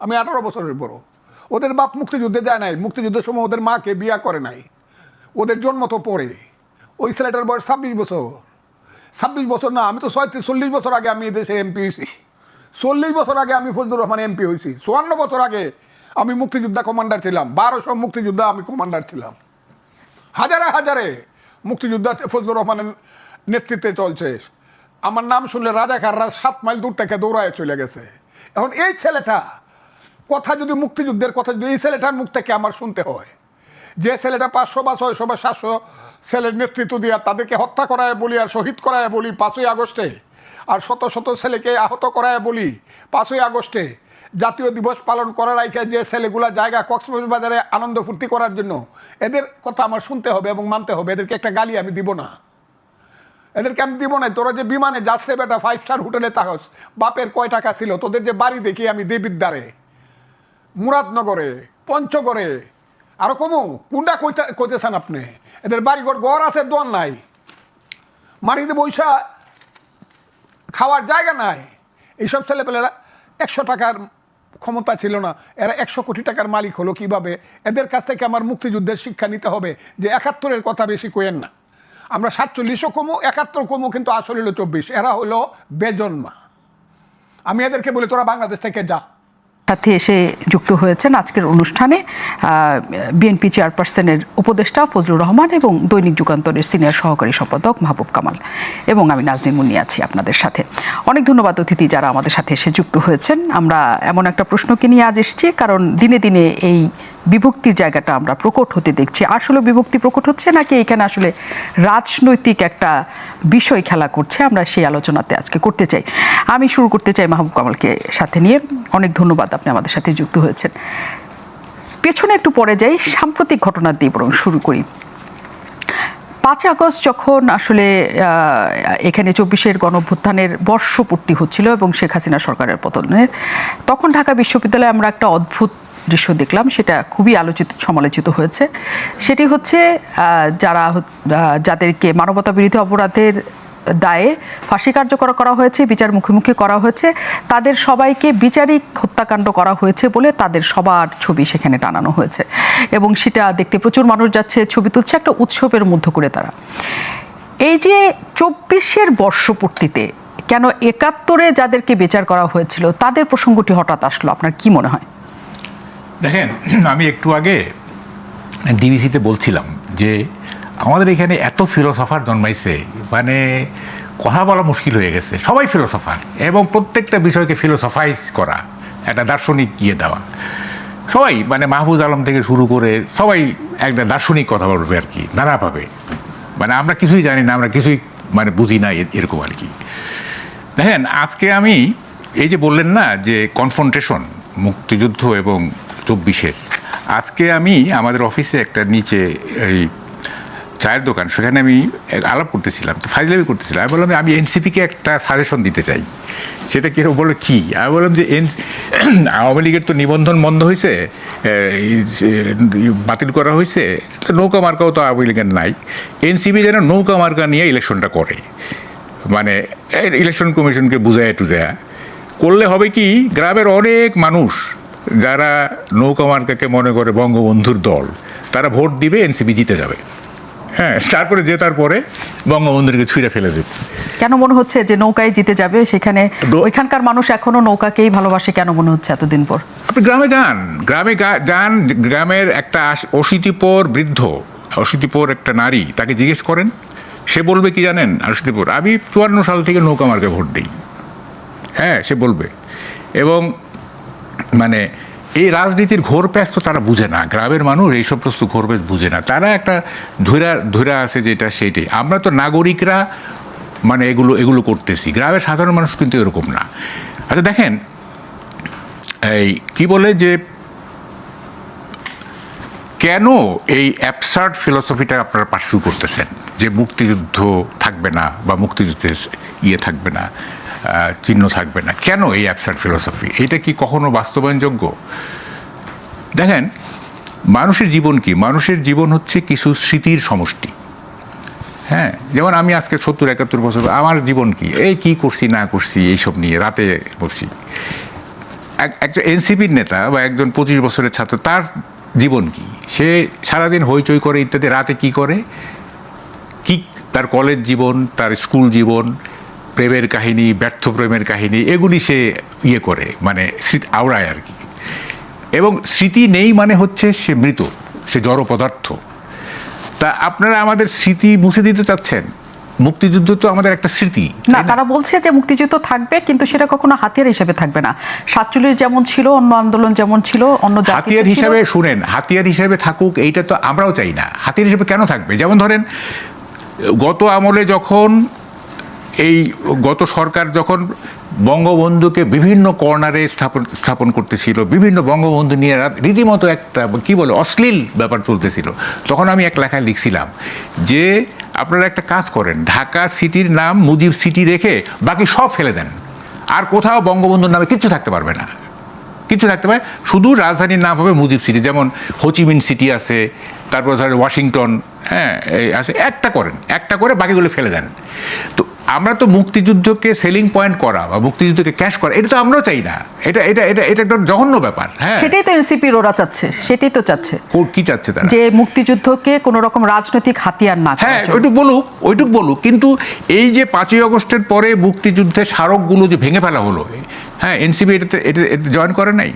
আমি 18 বছরের বড়। ওদের বাপ মুক্তিযুদ্ধে যায় নাই, মুক্তিযুদ্ধের সময় ওদের মাকে বিয়া করে নাই, ওদের জন্ম তো পরে। ওই ছেলেটার বয়স 26 বছর। 26 বছর না, আমি তো 40 বছর আগে আমি এদেশে এমপি হয়েছি। 40 বছর আগে আমি ফজলুর রহমান এমপি হয়েছি। 54 বছর আগে আমি মুক্তিযোদ্ধা কমান্ডার ছিলাম। 1200 মুক্তিযোদ্ধা আমি কমান্ডার ছিলাম। হাজারে হাজারে মুক্তিযোদ্ধা ফজলুর রহমানের নেতৃত্বে চলছে। আমার নাম শুনলে রাজাকাররা 7 মাইল দূর থেকে দৌড়ায় চলে গেছে। এখন এই ছেলেটা কথা যদি মুক্তিযুদ্ধের কথা যদি এই ছেলেটার মুখ থেকে আমার শুনতে হয়, যে ছেলেটা 500 বা 600 বা 700 ছেলের নেতৃত্ব দিয়ে তাদেরকে হত্যা করায় বলি আর শহীদ করায় বলি 5ই আগস্টে, আর শত শত ছেলেকে আহত করায় বলি 5ই আগস্টে, জাতীয় দিবস পালন করার আগে যে ছেলেগুলা জায়গা কক্সবাজারে আনন্দ ফুর্তি করার জন্য, এদের কথা আমার শুনতে হবে এবং মানতে হবে। এদেরকে একটা গালি আমি দিব না, এদেরকে আমি দিব না। তোরা যে বিমানে যাচ্ছে বেটা 5 স্টার হোটেলে তাহস, বাপের কয় টাকা ছিল? তোদের যে বাড়ি দেখি আমি দেবিদ্বারে, মুরাদনগরে, পঞ্চগড়ে, আরো কমু কোনটা কইতেছেন আপনি? এদের বাড়িঘর ঘর আছে, দোয়ার নাই, মাটিতে বৈশা খাওয়ার জায়গা নাই। এইসব ছেলেপেলেরা 100 টাকার ক্ষমতা ছিল না, এরা 100 কোটি টাকার মালিক হলো কিভাবে? এদের কাছ থেকে আমার মুক্তিযুদ্ধের শিক্ষা নিতে হবে যে 71-এর কথা বেশি কইেন না। আমরা 47ও কমো, 71 কমো, কিন্তু আসলে হলো 24। এরা হলো বেজন্মা। আমি এদেরকে বলি তোরা বাংলাদেশ থেকে যা। সাথে এসে যুক্ত হয়েছেন আজকের অনুষ্ঠানে বিএনপি চেয়ারপারসনের উপদেষ্টা ফজলুর রহমান এবং দৈনিক যুগান্তরের সিনিয়র সহকারী সম্পাদক মাহবুব কামাল, এবং আমি নাজনীন মুন্নি আছি আপনাদের সাথে। অনেক ধন্যবাদ অতিথি যারা আমাদের সাথে এসে যুক্ত হয়েছেন। আমরা এমন একটা প্রশ্নকে নিয়ে আজ এসেছি, কারণ দিনে দিনে এই বিভক্তির জায়গাটা আমরা প্রকট হতে দেখছি। আসলে বিভক্তি প্রকট হচ্ছে নাকি এখানে আসলে রাজনৈতিক একটা বিষয় খেলা করছে, আমরা সেই আলোচনাতে আজকে করতে চাই। আমি শুরু করতে চাই মাহবুব কামালকে সাথে নিয়ে। অনেক ধন্যবাদ, আপনি আমাদের সাথে যুক্ত হয়েছেন। পেছনে একটু পরে যাই, সাম্প্রতিক ঘটনা দিয়ে বরং শুরু করি। 5 আগস্ট যখন আসলে এখানে 24-এর গণঅভ্যুত্থানের বর্ষপূর্তি হচ্ছিল এবং শেখ হাসিনা সরকারের পতনের, তখন ঢাকা বিশ্ববিদ্যালয়ে আমরা একটা অদ্ভুত দৃশ্য দেখলাম, সেটা খুবই আলোচিত সমালোচিত হয়েছে। সেটি হচ্ছে যাদেরকে মানবতা বিরোধী অপরাধের দায়ে ফাঁসি কার্যকর করা হয়েছে, বিচার মুখোমুখি করা হয়েছে, তাদের সবাইকে বিচারিক হত্যাকাণ্ড করা হয়েছে বলে তাদের সবার ছবি সেখানে টানানো হয়েছে, এবং সেটা দেখতে প্রচুর মানুষ যাচ্ছে, ছবি তুলছে, একটা উৎসবের মধ্য করে তারা। এই যে 24-এর বর্ষপূর্তিতে কেন 71-এ যাদেরকে বিচার করা হয়েছিল তাদের প্রসঙ্গটি হঠাৎ আসলো, আপনার কি মনে হয়? দেখেন, আমি একটু আগে ডিবিসিতে বলছিলাম যে আমাদের এখানে এত ফিলোসফার জন্মাইছে, মানে কথা বলা মুশকিল হয়ে গেছে। সবাই ফিলোসফার, এবং প্রত্যেকটা বিষয়কে ফিলোসফাইজ করা, একটা দার্শনিক গিয়ে দেওয়া। সবাই মানে মাহফুজ আলম থেকে শুরু করে সবাই একটা দার্শনিক কথা বলবে আর কি, নানাভাবে। মানে আমরা কিছুই জানি না, আমরা কিছুই মানে বুঝি না, এরকম আর কি। দেখেন, আজকে আমি এই যে বললেন না যে কনফ্রন্টেশন মুক্তিযুদ্ধ এবং 24-এর, আজকে আমি আমাদের অফিসে একটা নিচে এই চায়ের দোকান, সেখানে আমি আলাপ করতেছিলাম, তো ফাইজলামি করতেছিলাম। আমি বললাম আমি এনসিপিকে একটা সাজেশন দিতে চাই। সেটা কেউ বললো কি? আমি বললাম যে আওয়ামী লীগের তো নিবন্ধন বন্ধ হয়েছে, বাতিল করা হয়েছে, তো নৌকা মার্কাও তো আওয়ামী লীগের নাই। এনসিপি যেন নৌকা মার্কা নিয়ে ইলেকশনটা করে, মানে ইলেকশন কমিশনকে বুঝায় টুজায়া করলে হবে কি, গ্রামের অনেক মানুষ যারা নৌকা মার্কাকে মনে করে বঙ্গবন্ধুর দল, তারা ভোট দিবে, এনসিপি জিতে যাবে। হ্যাঁ, তারপরে জেতার পরে বঙ্গবন্ধুকে ছুঁড়ে ফেলে দেবে। কেন মনে হচ্ছে যে নৌকায় জিতে যাবে? সেখানে ওইখানকার মানুষ এখনো নৌকাকেই ভালোবাসে, কেন মনে হচ্ছে এতদিন পর? আপনি গ্রামে যান, গ্রামের একটা অশীতিপর বৃদ্ধ, অশীতিপর একটা নারী, তাকে জিজ্ঞেস করেন, সে বলবে কি জানেন? অশীতিপর, আমি 54 সাল থেকে নৌকা মার্কে ভোট দিই। হ্যাঁ, সে বলবে। এবং মানে এই রাজনীতির ঘোর প্যাঁচ তো তারা বুঝে না, গ্রামের মানুষ এইসব প্রস্তুত ঘোর প্যাঁচ বুঝে না, তারা একটা ধৈরা আছে যেটা সেইটাই। আমরা তো নাগরিকরা মানে এগুলো করতেছি, গ্রামের সাধারণ মানুষ কিন্তু এরকম না। আচ্ছা দেখেন, এই কি বলে যে কেন এই অ্যাবসার্ড ফিলোসফিটা আপনারা পার্সু করতেছেন যে মুক্তিযুদ্ধ থাকবে না বা মুক্তিযুদ্ধের থাকবে না, চিহ্ন থাকবে না? কেন এই অ্যাবসার্ড ফিলোসফি? এটা কি কখনো বাস্তবায়নযোগ্য? দেখেন, মানুষের জীবন কি? মানুষের জীবন হচ্ছে কিছু স্মৃতির সমষ্টি। হ্যাঁ, যেমন আমি আজকে 70-71 বছর, আমার জীবন কি, এই কি করছি না করছি এইসব নিয়ে রাতে বসি। একজন এনসিপির নেতা বা একজন 25 বছরের ছাত্র, তার জীবন কি? সে সারাদিন হইচই করে ইত্যাদি, রাতে কি করে, কি তার কলেজ জীবন, তার স্কুল জীবন, প্রেমের কাহিনী, ব্যর্থ প্রেমের কাহিনী, এগুলি সে ইয়ে করে, মানে আওড়ায় আর কি। এবং স্মৃতি নেই মানে হচ্ছে সে মৃত, সে জড় পদার্থ। তা আপনারা আমাদের স্মৃতি মুছে দিতে চাচ্ছেন? মুক্তিযুদ্ধ তো আমাদের একটা স্মৃতি না, তারা বলছে যে মুক্তিযুদ্ধ থাকবে, কিন্তু সেটা কখনো হাতিয়ার হিসেবে থাকবে না। 47 যেমন ছিল, অন্য আন্দোলন যেমন ছিল, অন্য জাতি হাতিয়ার হিসাবে, শুনেন, হাতিয়ার হিসাবে থাকুক, এইটা তো আমরাও চাই না। হাতিয়ার হিসেবে কেন থাকবে? যেমন ধরেন গত আমলে যখন গত সরকার যখন বঙ্গবন্ধুকে বিভিন্ন কর্নারে স্থাপন করতেছিল, বিভিন্ন বঙ্গবন্ধু নিয়ে রীতিমতো একটা কি বলে অশ্লীল ব্যাপার চলতেছিল, তখন আমি এক লেখায় লিখছিলাম যে আপনারা একটা কাজ করেন, ঢাকা সিটির নাম মুজিব সিটি রেখে বাকি সব ফেলে দেন, আর কোথাও বঙ্গবন্ধুর নামে কিচ্ছু থাকতে পারবে না, কিছু থাকতে পারে, শুধু রাজধানীর নাম হবে মুজিব সিটি। যেমন হোচিমিন সিটি আছে, তারপর ধরেন ওয়াশিংটন, হ্যাঁ আছে, একটা করে বাকিগুলো ফেলে দেন। তো আমরা তো মুক্তিযুদ্ধকে সেলিং পয়েন্ট করা বা মুক্তিযুদ্ধকে ক্যাশ করা, এটা তো আমরাও চাই না। এটা এটা এটা এটা একটা জঘন্য ব্যাপার। হ্যাঁ, সেটাই তো এনসিপির ওরা চাচ্ছে, সেটাই তো চাচ্ছে। কি চাচ্ছে তারা? যে মুক্তিযুদ্ধকে কোনো রকম রাজনৈতিক হাতিয়ার না। হ্যাঁ, ওইটুক বলুক, কিন্তু এই যে 5ই আগস্টের পরে মুক্তিযুদ্ধের স্মারকগুলো যে ভেঙে ফেলা হলো, হ্যাঁ, এনসিপি এটাতে জয়েন করে নাই,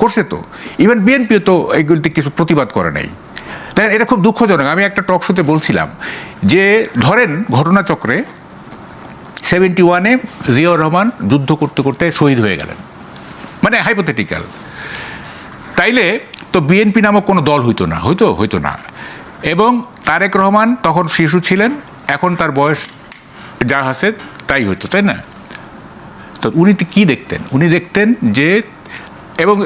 করছে তো। ইভেন বিএনপিও তো এইগুলিতে কিছু প্রতিবাদ করে নাই। তাই এটা খুব দুঃখজনক। আমি একটা টক শোতে বলছিলাম যে ধরেন ঘটনাচক্রে 71-এ জিয়াউর রহমান যুদ্ধ করতে করতে শহীদ হয়ে গেলেন, মানে হাইপোথেটিক্যাল, তাইলে তো বিএনপি নামক কোনো দল হইতো না। এবং তারেক রহমান তখন শিশু ছিলেন, এখন তার বয়স যা আছে তাই হইতো, তাই না? তো উনি কি দেখতেন? উনি দেখতেন যে, এবং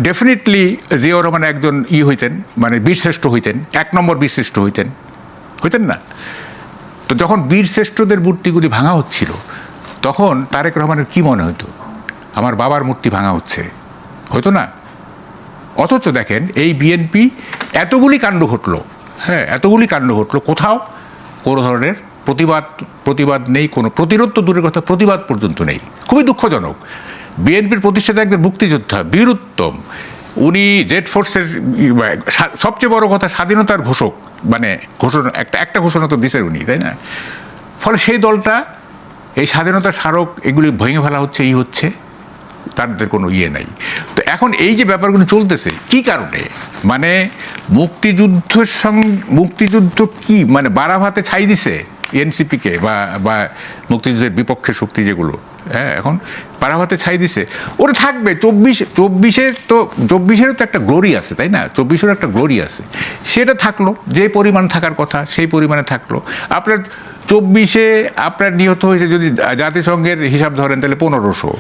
ডেফিনেটলি জিয়াউর রহমান একজন হইতেন, মানে বীরশ্রেষ্ঠ হইতেন, 1 নম্বর বীরশ্রেষ্ঠ হইতেন না? তো যখন বীরশ্রেষ্ঠদের মূর্তিগুলি ভাঙা হচ্ছিল, তখন তারেক রহমানের কি মনে হতো? আমার বাবার মূর্তি ভাঙা হইতো না? অথচ দেখেন এই বিএনপি এতগুলি কাণ্ড ঘটলো, হ্যাঁ, এতগুলি কাণ্ড ঘটলো, কোথাও কোনো ধরনের প্রতিবাদ নেই, কোনো প্রতিরোধ তো দূরের কথা, প্রতিবাদ পর্যন্ত নেই। খুবই দুঃখজনক। বিএনপির প্রতিষ্ঠাতা একজন মুক্তিযোদ্ধা, বীরুত্তম, উনি জেড ফোর্সের সবচেয়ে বড় কথা স্বাধীনতার ঘোষক, মানে ঘোষণা একটা ঘোষণা তো দিছেন উনি, তাই না? ফলে সেই দলটা এই স্বাধীনতার স্মারক এগুলি ভেঙে ফেলা হচ্ছে, তাদের কোনো নাই। তো এখন এই যে ব্যাপারগুলো চলতেছে কি কারণে, মানে মুক্তিযুদ্ধ কি মানে বারাভাতে ছাই দিছে এনসিপিকে বা মুক্তিযুদ্ধের বিপক্ষের শক্তি যেগুলো, হ্যাঁ, এখন বারাভাতে ছাই দিছে। ওরা থাকবে 24-এরও তো একটা গ্লোরি আছে, তাই না? 24-এরও একটা গ্লোরি আছে, সেটা থাকলো, যে পরিমাণ থাকার কথা সেই পরিমাণে থাকলো। আপনার 24-এ আপনার নিহত হয়েছে যদি জাতিসংঘের হিসাব ধরেন তাহলে 1500,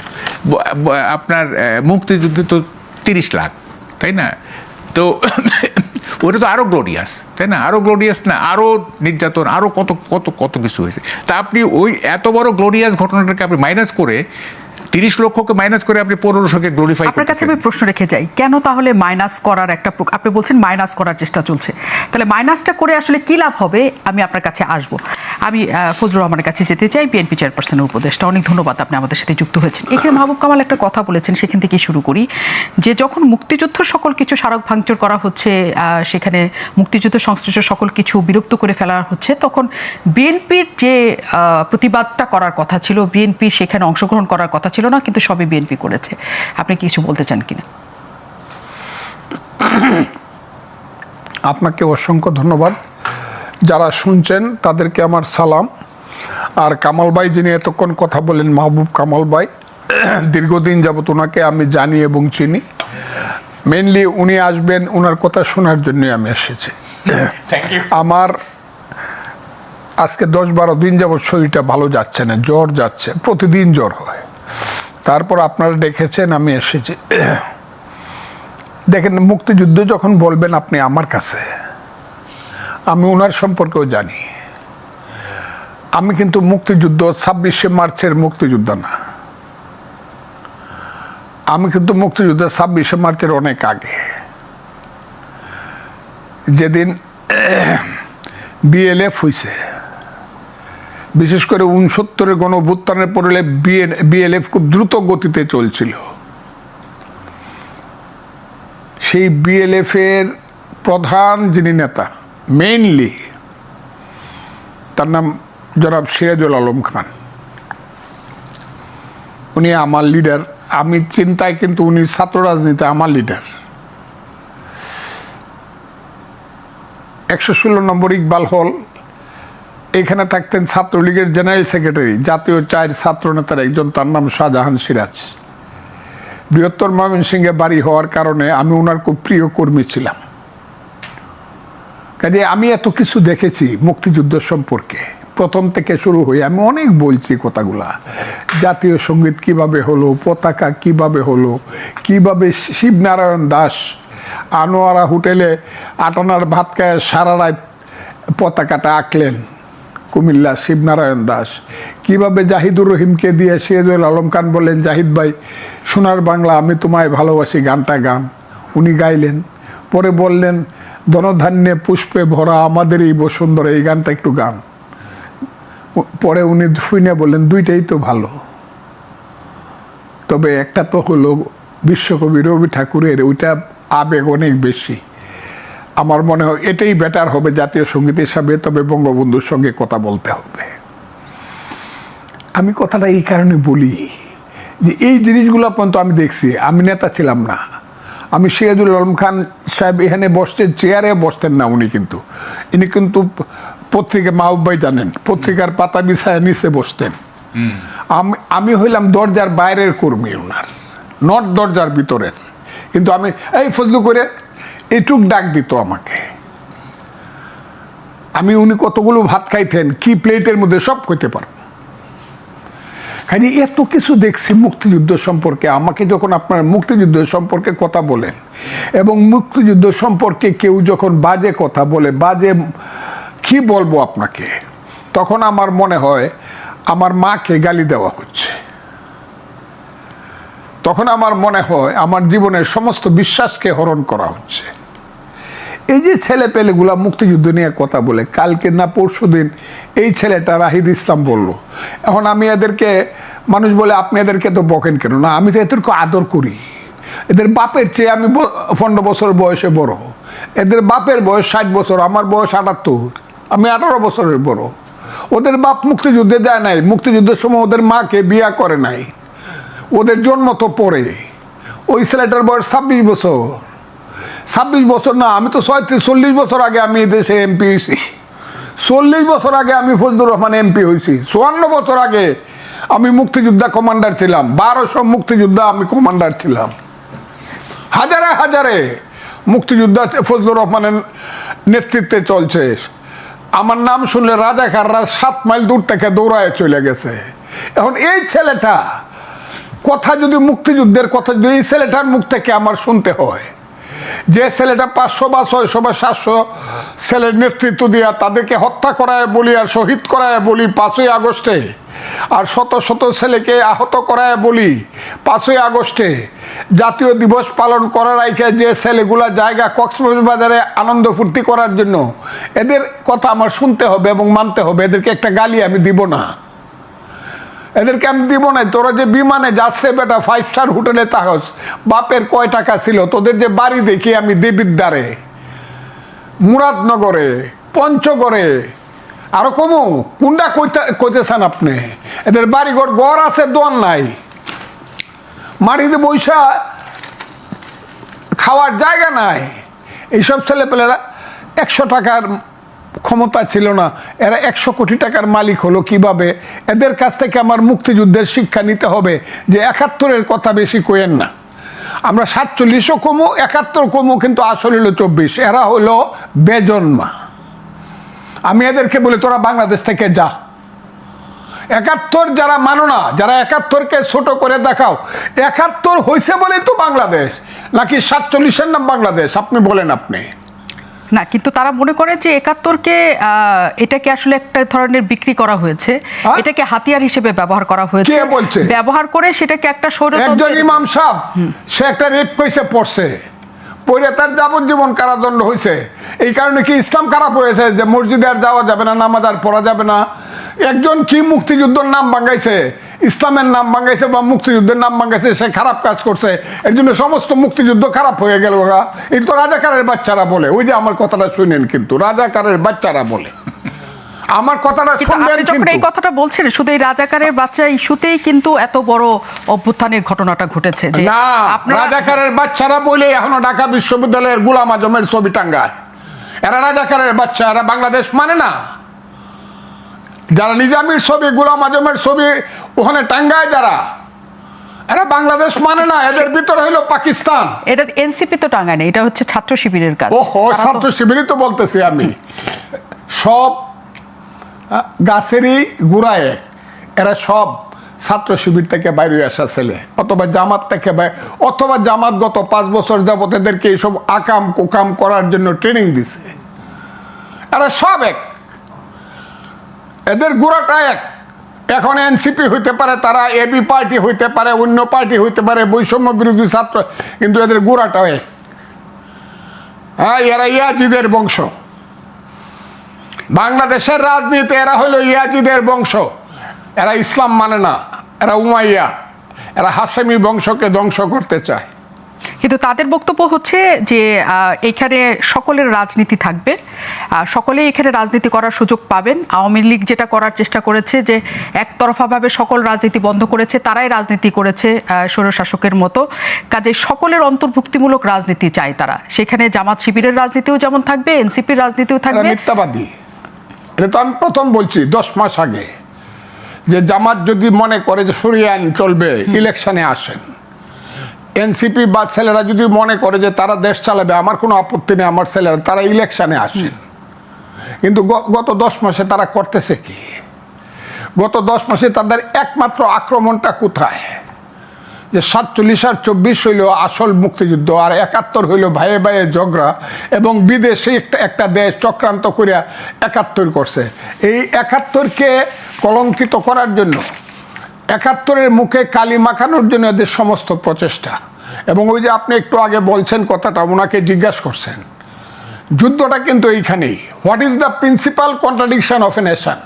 আপনার মুক্তিযুদ্ধে তো 30 লাখ, তাই না? তো ওটা তো আরও গ্লোরিয়াস, তাই না? আরও গ্লোরিয়াস না, আরও নির্যাতন, আরও কত কত কত কিছু হয়েছে। তা আপনি ওই এত বড় গ্লোরিয়াস ঘটনাটাকে আপনি মাইনাস করে, 30 লক্ষকে মাইনাস করে আপনি 1500-কে গ্লোরিফাই করতে। আপনার কাছে আমি প্রশ্ন রেখে যাই, কেন তাহলে মাইনাস করার আপনি বলছেন মাইনাস করার চেষ্টা চলছে, তাহলে মাইনাসটা করে আসলে কি লাভ হবে? আমি আপনার কাছে আসবো। আমি ফজলুর রহমানের কাছে যেতে চাই, বিএনপি চেয়ারপারসনের উপদেষ্টা। অনেক ধন্যবাদ, আপনি আমাদের সাথে যুক্ত হয়েছেন। এখানে মাহবুব কামাল একটা কথা বলেছেন, সেখান থেকে শুরু করি, যে যখন মুক্তিযুদ্ধ সকল কিছু স্মারক ভাঙচুর করা হচ্ছে, সেখানে মুক্তিযুদ্ধ সংশ্লিষ্ট সকল কিছু বিলুপ্ত করে ফেলা হচ্ছে, তখন বিএনপির যে প্রতিবাদটা করার কথা ছিল, বিএনপি সেখানে অংশগ্রহণ করার কথা ছিল না, কিন্তু সবই বিএনপি করেছে। আপনি কিছু বলতে চান কিনা? আপনাকে অসংখ্য ধন্যবাদ। যারা শুনছেন তাদেরকে আমার সালাম। আর কামাল ভাই যিনি এতক্ষণ কথা বলেন, মাহবুব কামাল ভাই, দীর্ঘদিন যাবত ওনাকে আমি জানি এবং চিনি। মেনলি উনি আসবেন, ওনার কথা শোনার জন্যই আমি এসেছি। আমার আজকে 10-12 দিন যাবত শরীরটা ভালো যাচ্ছে না, জ্বর যাচ্ছে, প্রতিদিন জ্বর হয়। তারপর আপনারা দেখেছেন আমি এসেছি। দেখেন, মুক্তিযুদ্ধ যখন বলবেন আপনি আমার কাছে, আমি ওনার সম্পর্কেও জানি। আমি কিন্তু মুক্তিযুদ্ধ 26শে মার্চের মুক্তিযুদ্ধ না, আমি কিন্তু মুক্তিযুদ্ধ 26শে মার্চের অনেক আগে, যেদিন বিএলএফ হয়েছে, বিশেষ করে 69-এর গণঅভ্যুত্থানের পরে বিএলএফ খুব দ্রুত গতিতে চলছিল। সেই বিএলএফের প্রধান যিনি নেতা মেইনলি তার নাম জনাব সিরাজুল আলম খান। উনি আমার লিডার, আমি চিন্তায় কিন্তু উনি ছাত্র রাজনীতি আমার লিডার। 116 নম্বর ইকবাল হল, এখানে থাকতেন ছাত্রলীগের জেনারেল সেক্রেটারি, জাতীয় 4 ছাত্র নেতার একজন, তার নাম শাহজাহান সিরাজ। বৃহত্তর ময়মনসিংহে বাড়ি হওয়ার কারণে আমি ওনার খুব প্রিয় কর্মী ছিলাম। কাজে আমি এত কিছু দেখেছি মুক্তিযুদ্ধ সম্পর্কে, প্রথম থেকে শুরু হয়ে আমি অনেক বলছি কথাগুলা। জাতীয় সঙ্গীত কিভাবে হলো, পতাকা কিভাবে হলো, কিভাবে শিবনারায়ণ দাস আনোয়ারা হোটেলে আটানার ভাত খায় সারা রাত পতাকাটা আঁকলেন, কুমিল্লা শিবনারায়ণ দাস কিভাবে জাহিদুর রহিমকে দিয়ে সিরাজুল আলম খান বললেন, জাহিদ ভাই সোনার বাংলা আমি তোমায় ভালোবাসি গানটা গান, উনি গাইলেন। পরে বললেন, ধনধান্যে পুষ্পে ভরা আমাদের এই বসুন্ধরা, এই গানটা একটু গান। পরে উনি শুনে বললেন, দুইটাই তো ভালো, তবে একটা তো হলো বিশ্বকবি রবি ঠাকুরের, ওইটা আবেগ অনেক বেশি। আমার মনে হয় এটাই বেটার হবে জাতীয় সঙ্গীত হিসাবে, তবে বঙ্গবন্ধুর সঙ্গে কথা বলতে হবে। আমি কথাটা এই কারণে বলি যে এই জিনিসগুলো পর্যন্ত আমি দেখছি, আমি নেতা ছিলাম না। আমি সিরাজুল আলম খান সাহেব এখানে বসতেন, চেয়ারে বসতেন না উনি, কিন্তু ইনি কিন্তু পত্রিকা, মাহবুব ভাই জানেন, পত্রিকার পাতা বিছায় নিচে বসতেন। আমি হইলাম দরজার বাইরের কর্মী ওনার, নট দরজার ভিতরের। কিন্তু আমি এই ফজলু করে এটুক ডাক দিত আমাকে। আমি উনি কতগুলো ভাত খাইতেন, কি প্লেটের মধ্যে সব কইতে পারবো। খালি এত কিছু দেখছি মুক্তিযুদ্ধ সম্পর্কে। আমাকে যখন আপনার মুক্তিযুদ্ধ সম্পর্কে কথা বলেন এবং মুক্তিযুদ্ধ সম্পর্কে কেউ যখন বাজে কথা বলে, বাজে কি বলবো আপনাকে, তখন আমার মনে হয় আমার মাকে গালি দেওয়া হচ্ছে। তখন আমার মনে হয় আমার জীবনের সমস্ত বিশ্বাসকে হরণ করা হচ্ছে। এই যে ছেলে পেলেগুলা মুক্তিযুদ্ধ নিয়ে কথা বলে, কালকে না পরশু দিন এই ছেলেটা রাহিদ ইসলাম বলল। এখন আমি এদেরকে, মানুষ বলে আপনি এদেরকে তো বকেন কেন? না, আমি তো এদেরকে আদর করি। এদের বাপের চেয়ে আমি 15 বছর বয়সে বড়, এদের বাপের বয়স 60 বছর, আমার বয়স 78, আমি 18 বছরের বড়। ওদের বাপ মুক্তিযুদ্ধে দেয় নাই, মুক্তিযুদ্ধের সময় ওদের মাকে বিয়া করে নাই, ওদের জন্ম তো পরে। ওই ছেলেটার বয়স 26 বছর। 26 বছর না, আমি তো 40 বছর আগে আমি দেশে এমপি হয়েছি। 40 বছর আগে আমি ফজলুর রহমান এমপি হয়েছি। 54 বছর আগে আমি মুক্তিযোদ্ধা কমান্ডার ছিলাম, 1200 মুক্তিযোদ্ধা আমি কমান্ডার ছিলাম। হাজারে হাজারে মুক্তিযোদ্ধা ফজলুর রহমানের নেতৃত্বে চলছে। আমার নাম শুনলে রাজাকাররা 7 মাইল দূর থেকে দৌড়ায় চলে গেছে। এখন এই ছেলেটা কথা, যদি মুক্তিযুদ্ধের কথা যদি এই ছেলেটার মুখ থেকে আমার শুনতে হয়, যে ছেলেটা 500 বা 600 বা 700 ছেলের নেতৃত্ব দিয়া তাদেরকে হত্যা করায় বলি আর শহীদ করায় বলি 5ই আগস্টে, আর শত শত ছেলেকে আহত করায় বলি 5ই আগস্টে, জাতীয় দিবস পালন করার আগে যে ছেলেগুলা জায়গা কক্সবাজারে আনন্দ ফুর্তি করার জন্য, এদের কথা আমার শুনতে হবে এবং মানতে হবে। এদেরকে একটা গালি আমি দিব না, এদেরকে আমি দিব না। তোরা যে বিমানে যাচ্ছে বেটা, 5 স্টার হোটেলে তাহস, বাপের কয় টাকা ছিল? তোদের যে বাড়ি দেখি আমি দেবিদ্বারে, মুরাদনগরে, পঞ্চগড়ে, আরো কমু কোনটা কইতেছেন আপনি? এদের বাড়িঘর ঘর আছে, দোয়ার নাই, মাটিতে বৈশা খাওয়ার জায়গা নাই। এইসব ছেলেপেলেরা 100 টাকার ক্ষমতা ছিল না, এরা 100 কোটি টাকার মালিক হলো কিভাবে? এদের কাছ থেকে আমার মুক্তিযুদ্ধের শিক্ষা নিতে হবে যে 71-এর কথা বেশি কইেন না। আমরা 47ও কমু, 71 কমু, কিন্তু আসলে হলো 24। এরা হলো বেজন্মা। আমি এদেরকে বলি তোরা বাংলাদেশ থেকে যা। 71 যারা মানো না, যারা 71কে ছোট করে দেখাও, 71 হয়েছে বলেই তো বাংলাদেশ, নাকি 47-এর নাম বাংলাদেশ? আপনি বলেন। আপনি না, কিন্তু তারা মনে করে যে 71কে এটাকে আসলে একটা ধরনের বিক্রি করা হয়েছে, এটাকে হাতিয়ার হিসেবে ব্যবহার করা হয়েছে। কে বলছে? ব্যবহার করে সেটাকে একটা একজন ইমাম সাহেব, সে একটা রেপ কেসে পড়ছে, পড়ে তার যাবজ্জীবন কারাদণ্ড হয়েছে। এই কারণে কি ইসলাম খারাপ হয়েছে যে মসজিদে আর যাওয়া যাবে না, নামাজ আর পড়া যাবে না? একজন কি মুক্তিযুদ্ধের নাম ভাঙাইছে, ইসলামের নাম ভাঙাইছে বা মুক্তিযুদ্ধের নাম ভাঙাইছে, সে খারাপ কাজ করছে, এর জন্য সমস্ত মুক্তিযুদ্ধ খারাপ হয়ে গেল। এই তো রাজাকারের বাচ্চারা বলে। ওই যে আমার কথাটা শুনেন, কিন্তু রাজাকারের বাচ্চারা বলে। আমার কথাটা শুনবেন। আপনি যখন এই কথাটা বলছেন, শুধু এই রাজাকারের বাচ্চা ইস্যুতেই কিন্তু এত বড় অভ্যুত্থানের ঘটনাটা ঘটেছে যে না, রাজাকারের বাচ্চারা বলে এখনো ঢাকা বিশ্ববিদ্যালয়ের গোলাম আজমের ছবি টাঙ্গায়। এরা রাজাকারের বাচ্চা, এরা বাংলাদেশ মানে না। যারা নিজামীর ছবি, গোলাম আজমের ছবি ওখানে টাঙ্গায়, যারা এরা বাংলাদেশ মানে না। এদের ভিতরে হলো পাকিস্তান। এটা এনসিপি তো টাঙ্গায় না, এটা হচ্ছে ছাত্র শিবিরের কাজ। ওহো, ছাত্র শিবিরই তো বলতেছি আমি। সব গাছেরই গোড়ায় এক। এরা সব ছাত্র শিবির থেকে বাইরে আসা ছেলে, অথবা জামাত থেকে অথবা জামাত গত 5 বছর যাবত এদেরকে এইসব আকাম কুকাম করার জন্য ট্রেনিং দিছে। এরা সব এক, এদের গোড়াটা এক। এখন এনসিপি হইতে পারে, তারা এবি পার্টি হইতে পারে, অন্য পার্টি হইতে পারে, বৈষম্য বিরোধী ছাত্র, কিন্তু এদের গোড়াটাও এক। হ্যাঁ, এরা ইয়াজিদের বংশ। বাংলাদেশের রাজনীতি এরা হলো ইয়াজিদের বংশ। এরা ইসলাম মানে না, এরা উমাইয়া, এরা হাশেমি বংশকে ধ্বংস করতে চায়। কিন্তু তাদের বক্তব্য হচ্ছে যে এখানে সকলের রাজনীতি থাকবে, সকলে এখানে রাজনীতি করার সুযোগ পাবেন। আওয়ামী লীগ যেটা করার চেষ্টা করেছে যে একতরফাভাবে সকল রাজনীতি বন্ধ করেছে, তারাই রাজনীতি করেছে স্বৈরশাসকের মতো। কাজে সকলের অন্তর্ভুক্তিমূলক রাজনীতি চায় তারা। সেখানে জামাত শিবিরের রাজনীতিও যেমন থাকবে, এনসিপির রাজনীতিও থাকবে। মিথ্যাবাদী। এটা তো আমি প্রথম বলছি 10 মাস আগে, যে জামাত যদি মনে করে যে সরিয়ে আইন চলবে, ইলেকশনে আসেন। এনসিপি বা ছেলেরা যদি মনে করে যে তারা দেশ চালাবে, আমার কোনো আপত্তি নেই, আমার ছেলেরা তারা ইলেকশনে আসেন। কিন্তু গত 10 মাসে তারা করতেছে কি? গত 10 মাসে তাদের একমাত্র আক্রমণটা কোথায়? যে 47 আর 24 হইল আসল মুক্তিযুদ্ধ, আর 71 হইল ভাইয়ে ভাইয়ে ঝগড়া, এবং বিদেশে একটা দেশ চক্রান্ত করিয়া 71 করছে। এই 71কে কলঙ্কিত করার জন্য, 71-এর মুখে কালি মাখানোর জন্য এদের সমস্ত প্রচেষ্টা। এবং ওই যে আপনি একটু আগে বলছেন কথাটা, ওনাকে জিজ্ঞাসা করছেন, যুদ্ধটা কিন্তু এইখানেই। What is the principal contradiction of a nation?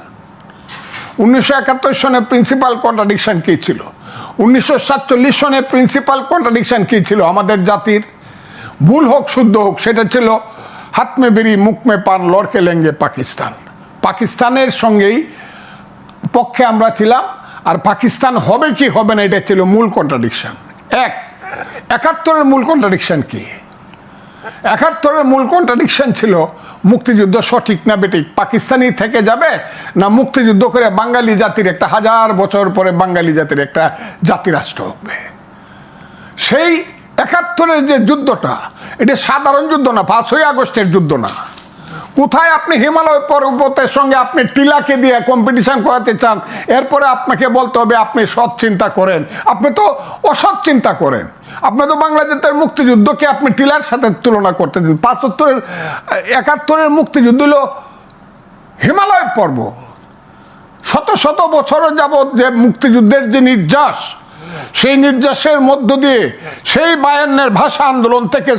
1971 সনে প্রিন্সিপাল কন্ট্রাডিকশন কী ছিল? 1947 সনে প্রিন্সিপাল কন্ট্রাডিকশন কী ছিল? আমাদের জাতির ভুল হোক শুদ্ধ হোক, সেটা ছিল হাত মে বেরি মুখ মে পান লড়কে লেঙ্গে পাকিস্তান। পাকিস্তানের সঙ্গেই পক্ষে আমরা ছিলাম, আর পাকিস্তান হবে কি হবে না এটা ছিল মূল কন্ট্রাডিকশন। 71-এর মূল কন্ট্রাডিকশন কি? 71-এর মূল কন্ট্রাডিকশন ছিল মুক্তিযুদ্ধ সঠিক না বেঠিক, পাকিস্তানি থেকে যাবে না মুক্তিযুদ্ধ করে বাঙালি জাতির একটা 1000 বছর পরে বাঙালি জাতির একটা জাতিরাষ্ট্র হবে। সেই 71-এর যে যুদ্ধটা, এটা সাধারণ যুদ্ধ না, 5ই আগস্টের যুদ্ধ না। কোথায় আপনি হিমালয় পর্বতের সঙ্গে আপনি টিলাকে দিয়ে কম্পিটিশন করাতে চান? এরপরে আপনাকে বলতে হবে আপনি সৎ চিন্তা করেন। আপনি তো অসৎ চিন্তা করেন। আপনি তো বাংলাদেশের মুক্তিযুদ্ধকে আপনি টিলার সাথে তুলনা করতে দিন। 71-এর মুক্তিযুদ্ধ হলো হিমালয় পর্ব। শত শত বছরের যাবৎ যে মুক্তিযুদ্ধের যে নির্যাস, সেই নির্যাসের মধ্য দিয়ে সেই 52-এর ভাষা আন্দোলন থেকে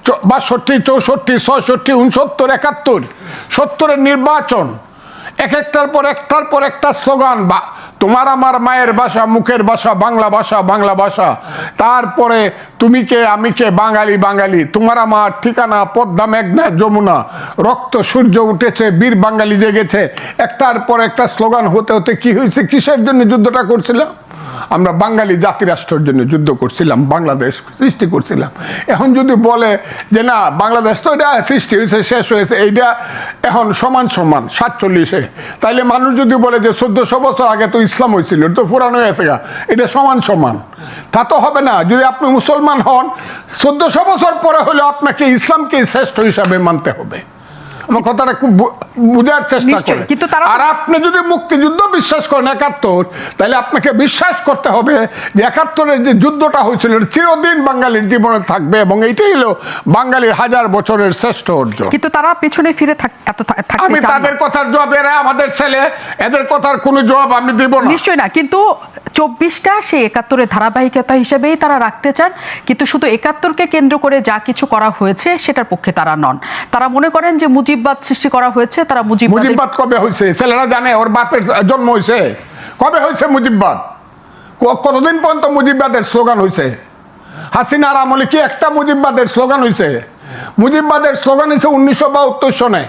62, 64, 66, 69, 71, 70-এর নির্বাচন, একটার পর একটা স্লোগান, তোমার আমার মায়ের ভাষা, মুখের ভাষা, বাংলা ভাষা, বাংলা ভাষা। তারপরে তুমি কে আমি কে, বাঙালি বাঙালি, তোমার আমার ঠিকানা পদ্মা মেঘনা যমুনা, রক্ত সূর্য উঠেছে, বীর বাঙালি জেগেছে। একটার পর একটা স্লোগান হতে হতে কি হয়েছে? কিসের জন্য যুদ্ধটা করছিলাম? আমরা বাঙালি জাতিরাষ্ট্রের জন্য যুদ্ধ করছিলাম, বাংলাদেশ সৃষ্টি করছিলাম। এখন যদি বলে যে না, বাংলাদেশ তো এটা সৃষ্টি হয়েছে, শেষ হয়েছে, এইটা এখন সমান সমান 47-এ, তাইলে মানুষ যদি বলে যে 1400 বছর আগে তো ইসলাম হয়েছিল, তো পুরানো হয়েছে, এটা সমান সমান, তা তো হবে না। যদি আপনি মুসলমান হন, 1400 বছর পরে হলেও আপনাকে ইসলামকে শ্রেষ্ঠ হিসাবে মানতে হবে। আমার কথাটা খুব বুঝার চেষ্টা করেন। আর আপনি যদি মুক্তিযুদ্ধ বিশ্বাস করেন 71, তাহলে আপনাকে বিশ্বাস করতে হবে যে 71-এর যে যুদ্ধটা হয়েছিল চিরদিন বাঙালির জীবনে থাকবে, এবং এইটাই হলো বাঙালির 1000 বছরের শ্রেষ্ঠ অর্জন। কিন্তু তারা পেছনে ফিরে আমি তাদের কথার জবাব, এরা আমাদের ছেলে, এদের কথার কোনো জবাব আমি দেব না। নিশ্চয়ই না, কিন্তু 24টা সেই 71-এর ধারাবাহিকতা হিসেবেই তারা রাখতে চান। কিন্তু শুধু 71-কে কেন্দ্র করে যা কিছু করা হয়েছে সেটার পক্ষে তারা নন। তারা মনে করেন যে মুজিববাদ সৃষ্টি করা হয়েছে। তারা মুজিববাদ কবে হয়েছে? ছেলেরা জানে ওর বাপের জন্ম হয়েছে কবে হয়েছে? মুজিববাদ কতদিন পর্যন্ত মুজিববাদের স্লোগান হয়েছে? হাসিনার আমলে কি একটা মুজিববাদের স্লোগান হয়েছে? মুজিববাদের স্লোগান হয়েছে 1972 সনে,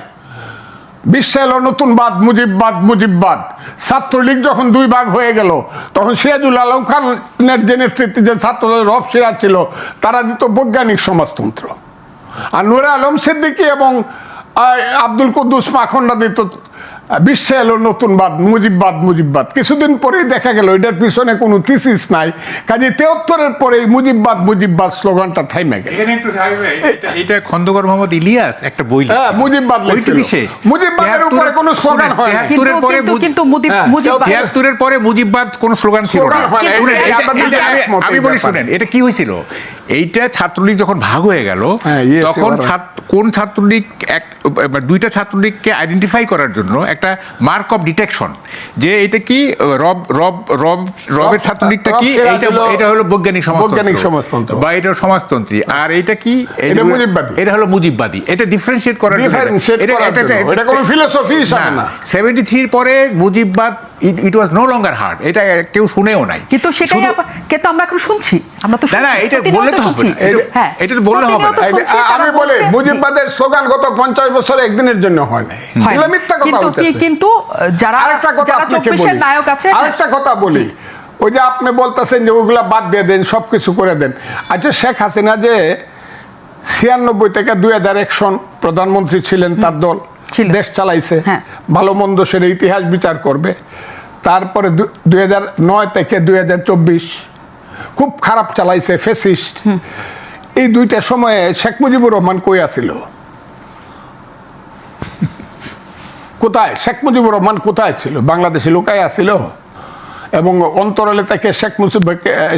বিশ্বে এলো নতুনবাদ, মুজিববাদ, মুজিববাদ। ছাত্রলীগ যখন দুই ভাগ হয়ে গেল, তখন সিরাজুল আলম খানের যে নেতৃত্বে যে ছাত্রদের রব সিরাজ ছিল, তারা দিত বৈজ্ঞানিক সমাজতন্ত্র। আর নূরে আলম সিদ্দিকী এবং আব্দুল কুদ্দুস মাখনরা দিত বিশ্বে এলো নতুনবাদ, মুজিববাদ, মুজিববাদ। কিছুদিন পরেই দেখা গেল এটার পিছনে কোনো থিসিস নাই, কাজে 73-এর পরেই মুজিববাদ, মুজিববাদ স্লোগানটা থাইমে গেল। এটা খন্দকার মোহাম্মদ ইলিয়াস একটা বই, হ্যাঁ, মুজিববাদ লিখছিল। মুজিববাদের উপরে কোনো স্লোগান হয় না। মুজিববাদ 73-এর পরে মুজিববাদ কোনো স্লোগান ছিল না। আমি বলি শুনেন, এটা কি হয়েছিল? এইটা ছাত্রলীগ যখন ভাগ হয়ে গেল, তখন কোন ছাত্রলীগ দুইটা ছাত্রলীগকে আইডেন্টিফাই করার জন্য একটা মার্ক অফ ডিটেকশন, যে এটা কি রবের ছাত্রলীগটা কি, এটা হলো বৈজ্ঞানিক সমাজতন্ত্র বা এটা সমাজতন্ত্রী, আর এটা কি, এটা হলো মুজিববাদী। এটা ডিফারেন্সিয়েট করার জন্য, এটা কোনো ফিলোসফি হিসাবে না। 73 পরে মুজিববাদ ইট ওয়াজ নো লঙ্গার হার্ড, এটা কেউ শুনেও নাই। কিন্তু সেটাই কিন্তু আমরা এখন শুনছি, আমরা তো না, এটা বললে তো হবে না, এটা বললে হবে না। আমি বলি, মুজিববাদের স্লোগান গত 50 বছরে একদিনের জন্য হয় না, এগুলো মিথ্যা কথা বলতেছে। কিন্তু যারা আরেকটা কথা আপনাকে বলি, নায়ক আছে, আরেকটা কথা বলি, ওই যে আপনি বলতেছেন যে ওগুলা বাদ দিয়ে দেন, সব কিছু করে দেন। আচ্ছা, শেখ হাসিনা যে 96 থেকে 2001 সন প্রধানমন্ত্রী ছিলেন, তার দল দেশ চালাইছে, ভালো মন্দ সেটা ইতিহাস বিচার করবে। তারপরে 2009 থেকে 2024 খুব খারাপ চালাইছে, ফ্যাসিস্ট। এই দুইটা সময়ে শেখ মুজিবুর রহমান কই আছিল? কোথায় শেখ মুজিবুর রহমান কোথায় ছিল? বাংলাদেশে লুকায় আছিল এবং অন্তরালে থেকে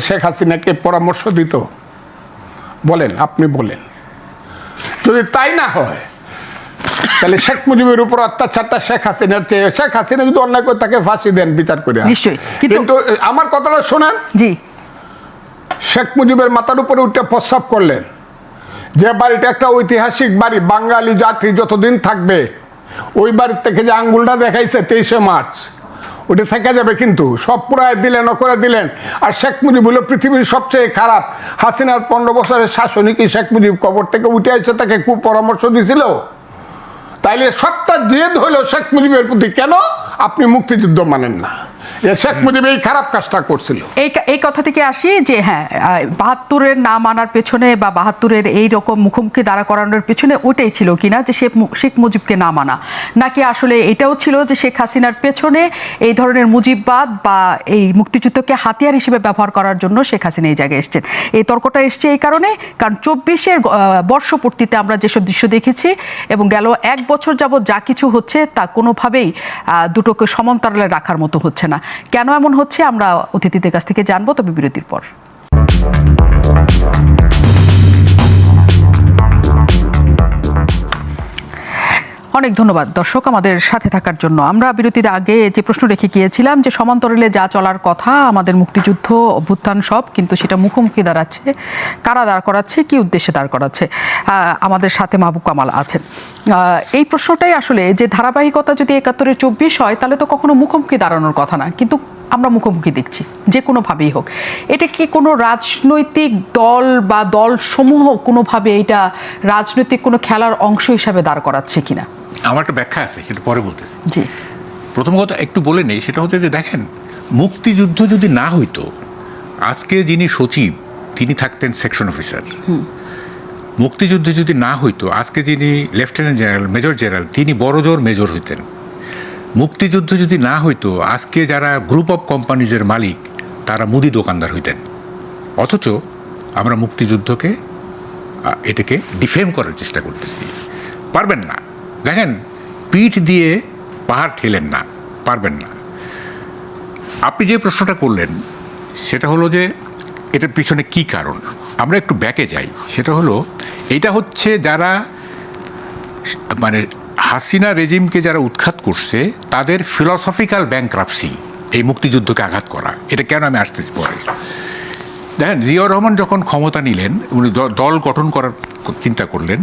শেখ হাসিনাকে পরামর্শ দিত? বলেন, আপনি বলেন। যদি তাই না হয়, তাহলে শেখ মুজিবের উপর অত্যাচারটা শেখ হাসিনার চেয়ে, শেখ হাসিনা যদি অন্যায় করে তাকে ফাঁসি দেন বিচার করে। নিশ্চয়ই, কিন্তু আমার কথাটা শোনেন। জি, শেখ মুজিবের মাথার উপরে উঠে প্রস্রাব করলেন। যে বাড়িটা একটা ঐতিহাসিক বাড়ি, বাঙালি জাতি যতদিন থাকবে, ওই বাড়ির থেকে যে আঙ্গুলটা দেখাইছে 23শে মার্চ, ওটা থেকে যাবে। কিন্তু সব পুরায় দিলেন, করে দিলেন। আর শেখ মুজিব হলো পৃথিবীর সবচেয়ে খারাপ। হাসিনার 15 বছরের শাসনই কি শেখ মুজিব কবর থেকে উঠে আসছে তাকে খুব পরামর্শ দিছিল? তাইলে সবটা জেদ হইল শেখ মুজিবের প্রতি। কেন আপনি মুক্তিযুদ্ধ মানেন না? শেখ মুজিব এই খারাপ কাজটা করছিল। এই কথা থেকে আসি যে হ্যাঁ, 72-এর না মানার পেছনে বা 72-এর এই রকম মুখোমুখি দাঁড়া করানোর পেছনে ওটাই ছিল কিনা, যে শেখ মুজিবকে না মানা, নাকি আসলে এটাও ছিল যে শেখ হাসিনার পেছনে এই ধরনের মুজিববাদ বা এই মুক্তিযুদ্ধকে হাতিয়ার হিসেবে ব্যবহার করার জন্য শেখ হাসিনা এই জায়গায় এসছেন? এই তর্কটা এসছে এই কারণে, কারণ 24-এর বর্ষপূর্তিতে আমরা যেসব দৃশ্য দেখেছি এবং গেল 1 বছর যাবৎ যা কিছু হচ্ছে তা কোনোভাবেই দুটোকে সমান্তরালে রাখার মতো হচ্ছে না। কেন এমন হচ্ছে আমরা অতিথিদের কাছ থেকে জানবো, তবে বিরতির পর। অনেক ধন্যবাদ দর্শক আমাদের সাথে থাকার জন্য। আমরা বিরতির আগে যে প্রশ্ন রেখে গিয়েছিলাম যে সমান্তরালে যা চলার কথা, আমাদের মুক্তিযুদ্ধ, অভ্যুত্থান সব, কিন্তু সেটা মুখোমুখি দাঁড়াচ্ছে, কারা দাঁড় করাচ্ছে, কি উদ্দেশ্যে দাঁড় করাচ্ছে? আমাদের সাথে মাহবুব কামাল আছেন। এই প্রশ্নটাই আসলে, যে ধারাবাহিকতা যদি 71-এর 24 হয়, তাহলে তো কখনো মুখোমুখি দাঁড়ানোর কথা না, কিন্তু আমরা মুখোমুখি দেখছি যে কোনোভাবেই হোক। এটা কি কোনো রাজনৈতিক দল বা দলসমূহ কোনোভাবে এটা রাজনৈতিক কোনো খেলার অংশ হিসাবে দাঁড় করাচ্ছে কিনা? আমার একটা ব্যাখ্যা আছে, সেটা পরে বলতেছি। জি, প্রথম কথা একটু বলে নেই, সেটা হচ্ছে যে দেখেন, মুক্তিযুদ্ধ যদি না হইতো, আজকে যিনি সচিব তিনি থাকতেন সেকশন অফিসার। মুক্তিযুদ্ধ যদি না হইতো, আজকে যিনি লেফটেন্যান্ট জেনারেল, মেজর জেনারেল, তিনি বড়জোর মেজর হইতেন। মুক্তিযুদ্ধ যদি না হইতো, আজকে যারা গ্রুপ অফ কোম্পানিজের মালিক তারা মুদি দোকানদার হইতেন। অথচ আমরা মুক্তিযুদ্ধকে এটাকে ডিফেম করার চেষ্টা করতেছি। পারবেন না। দেখেন, পিঠ দিয়ে পাহাড় ঠেলেন না, পারবেন না। আপনি যে প্রশ্নটা করলেন সেটা হলো যে এটার পিছনে কি কারণ। আমরা একটু ব্যাকে যাই। সেটা হলো, এটা হচ্ছে যারা মানে হাসিনা রেজিমকে যারা উৎখাত করছে তাদের ফিলসফিক্যাল ব্যাংক্রাপসি, এই মুক্তিযুদ্ধকে আঘাত করা। এটা কেন আমি আসতেছি পরে। দেখেন, জিয়াউর রহমান যখন ক্ষমতা নিলেন, উনি দল গঠন করার চিন্তা করলেন,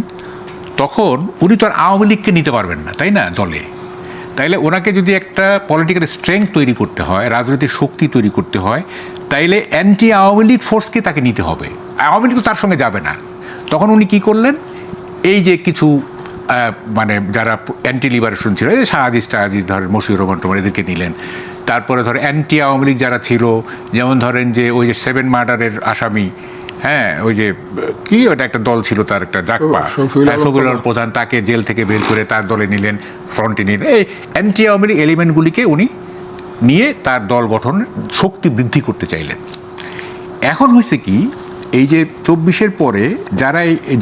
তখন উনি তো আর আওয়ামী লীগকে নিতে পারবেন না, তাই না, দলে। তাইলে ওনাকে যদি একটা পলিটিক্যাল স্ট্রেংথ তৈরি করতে হয়, রাজনৈতিক শক্তি তৈরি করতে হয়, তাইলে অ্যান্টি আওয়ামী লীগ ফোর্সকে তাকে নিতে হবে। আওয়ামী লীগ তো তার সঙ্গে যাবে না। তখন উনি কী করলেন, এই যে কিছু মানে যারা অ্যান্টি লিবারেশন ছিল, এই যে শাহজিজ ধরেন, মশিউর রহমান টমান এদেরকে নিলেন। তারপরে ধরেন অ্যান্টি আওয়ামী লীগ যারা ছিল, যেমন ধরেন যে ওই যে 7 মার্ডারের আসামি, হ্যাঁ, ওই যে কি ওটা একটা দল ছিল তার একটা জাকপা, শফিউল আলম প্রধান, তাকে জেল থেকে বের করে তার দলে নিলেন, ফ্রন্টে নিলেন। এই অ্যান্টি আওয়ামী লীগ এলিমেন্টগুলিকে উনি নিয়ে তার দল গঠনের শক্তি বৃদ্ধি করতে চাইলেন। এখন হয়েছে কি, এই যে 24-এর পরে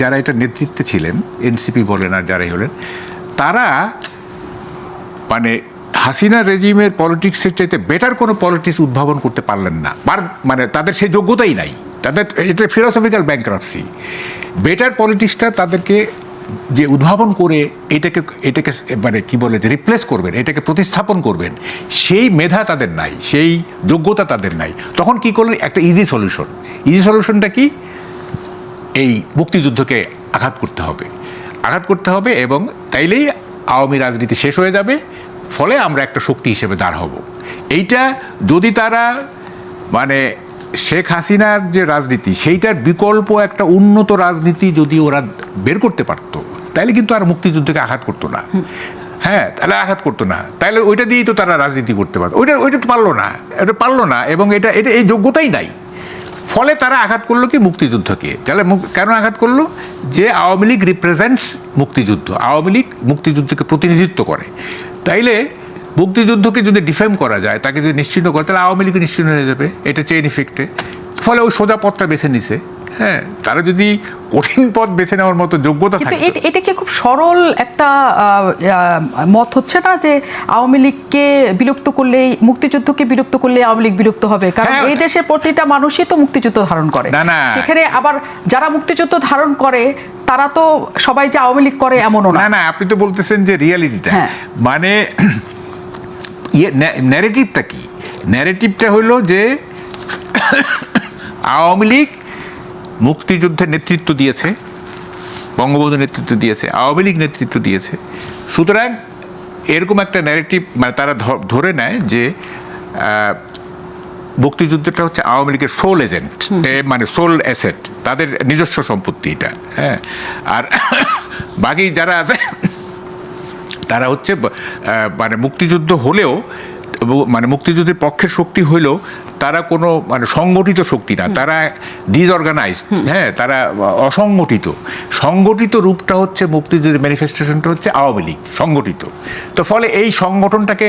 যারা এটা নেতৃত্বে ছিলেন, এনসিপি বলেন আর যারাই হলেন, তারা মানে হাসিনা রেজিমের পলিটিক্সের চাইতে বেটার কোনো পলিটিক্স উদ্ভাবন করতে পারলেন না। মানে তাদের সেই যোগ্যতাই নাই, তাদের এটা ফিলোসফিক্যাল ব্যাংক্রাপসি। বেটার পলিটিক্সটা তাদেরকে যে উদ্ভাবন করে এটাকে মানে কি বলে যে রিপ্লেস করবেন, এটাকে প্রতিস্থাপন করবেন, সেই মেধা তাদের নাই, সেই যোগ্যতা তাদের নাই। তখন কি করলেন, একটা ইজি সলিউশনটা কি, এই মুক্তিযুদ্ধকে আঘাত করতে হবে এবং তাইলেই আওয়ামী রাজনীতি শেষ হয়ে যাবে, ফলে আমরা একটা শক্তি হিসেবে দাঁড় হব। এইটা যদি তারা মানে শেখ হাসিনার যে রাজনীতি, সেইটার বিকল্প একটা উন্নত রাজনীতি যদি ওরা বের করতে পারত, তাইলে কিন্তু আর মুক্তিযুদ্ধকে আঘাত করতো না। হ্যাঁ, তাহলে আঘাত করতো না, তাহলে ওইটা দিয়েই তো তারা রাজনীতি করতে পারতো। ওইটা তো পারলো না এবং এটা এই যোগ্যতাই নাই। ফলে তারা আঘাত করলো কি, মুক্তিযুদ্ধকে। তাহলে কেন আঘাত করলো, যে আওয়ামী লীগ রিপ্রেজেন্টস মুক্তিযুদ্ধ, আওয়ামী লীগ মুক্তিযুদ্ধকে প্রতিনিধিত্ব করে। তাইলে মুক্তিযুদ্ধকে যদি ডিফেম করা যায়, তাকে যদি নিশ্চিহ্ন করে, তাহলে আওয়ামী লীগ নিশ্চিহ্ন হয়ে যাবে। এটা চেইন ইফেক্টে। ফলে ওই সোজা পথটা বেছে নিছে। হ্যাঁ, তারা যদি কঠিন পথ বেছে নেওয়ার মতো যোগ্যতা থাকে। এটা কি খুব সরল একটা মত হচ্ছে না, যে আওয়ামী লীগকে বিলুপ্ত করলে, মুক্তিযুদ্ধকে বিলুপ্ত করলে আওয়ামী লীগ বিলুপ্ত হবে? কারণ এই দেশের প্রতিটা মানুষই তো মুক্তিযুদ্ধ ধারণ করে। সেখানে আবার যারা মুক্তিযুদ্ধ ধারণ করে তারা তো সবাই যে আওয়ামী লীগ করে এমনও না। না, আপনি তো বলতেছেন যে রিয়ালিটিটা, মানে ন্যারেটিভটা কি? ন্যারেটিভটা হলো যে আওয়ামী লীগ মুক্তিযুদ্ধের নেতৃত্ব দিয়েছে, বঙ্গবন্ধু নেতৃত্ব দিয়েছে, আওয়ামী লীগ নেতৃত্ব দিয়েছে। সুতরাং এরকম একটা ন্যারেটিভ মানে তারা ধরে নেয় যে মুক্তিযুদ্ধটা হচ্ছে আওয়ামী লীগের সোল এজেন্ট, মানে সোল অ্যাসেট, তাদের নিজস্ব সম্পত্তি এটা। হ্যাঁ, আর বাকি যারা আছে তারা হচ্ছে মানে মুক্তিযুদ্ধ হলেও, মানে মুক্তিযুদ্ধের পক্ষের শক্তি হইলেও তারা কোনো মানে সংগঠিত শক্তি না, তারা ডিসঅর্গানাইজড। হ্যাঁ, তারা অসংগঠিত। সংগঠিত রূপটা হচ্ছে মুক্তিযুদ্ধের ম্যানিফেস্টেশনটা হচ্ছে আওয়ামী লীগ, সংগঠিত। তো ফলে এই সংগঠনটাকে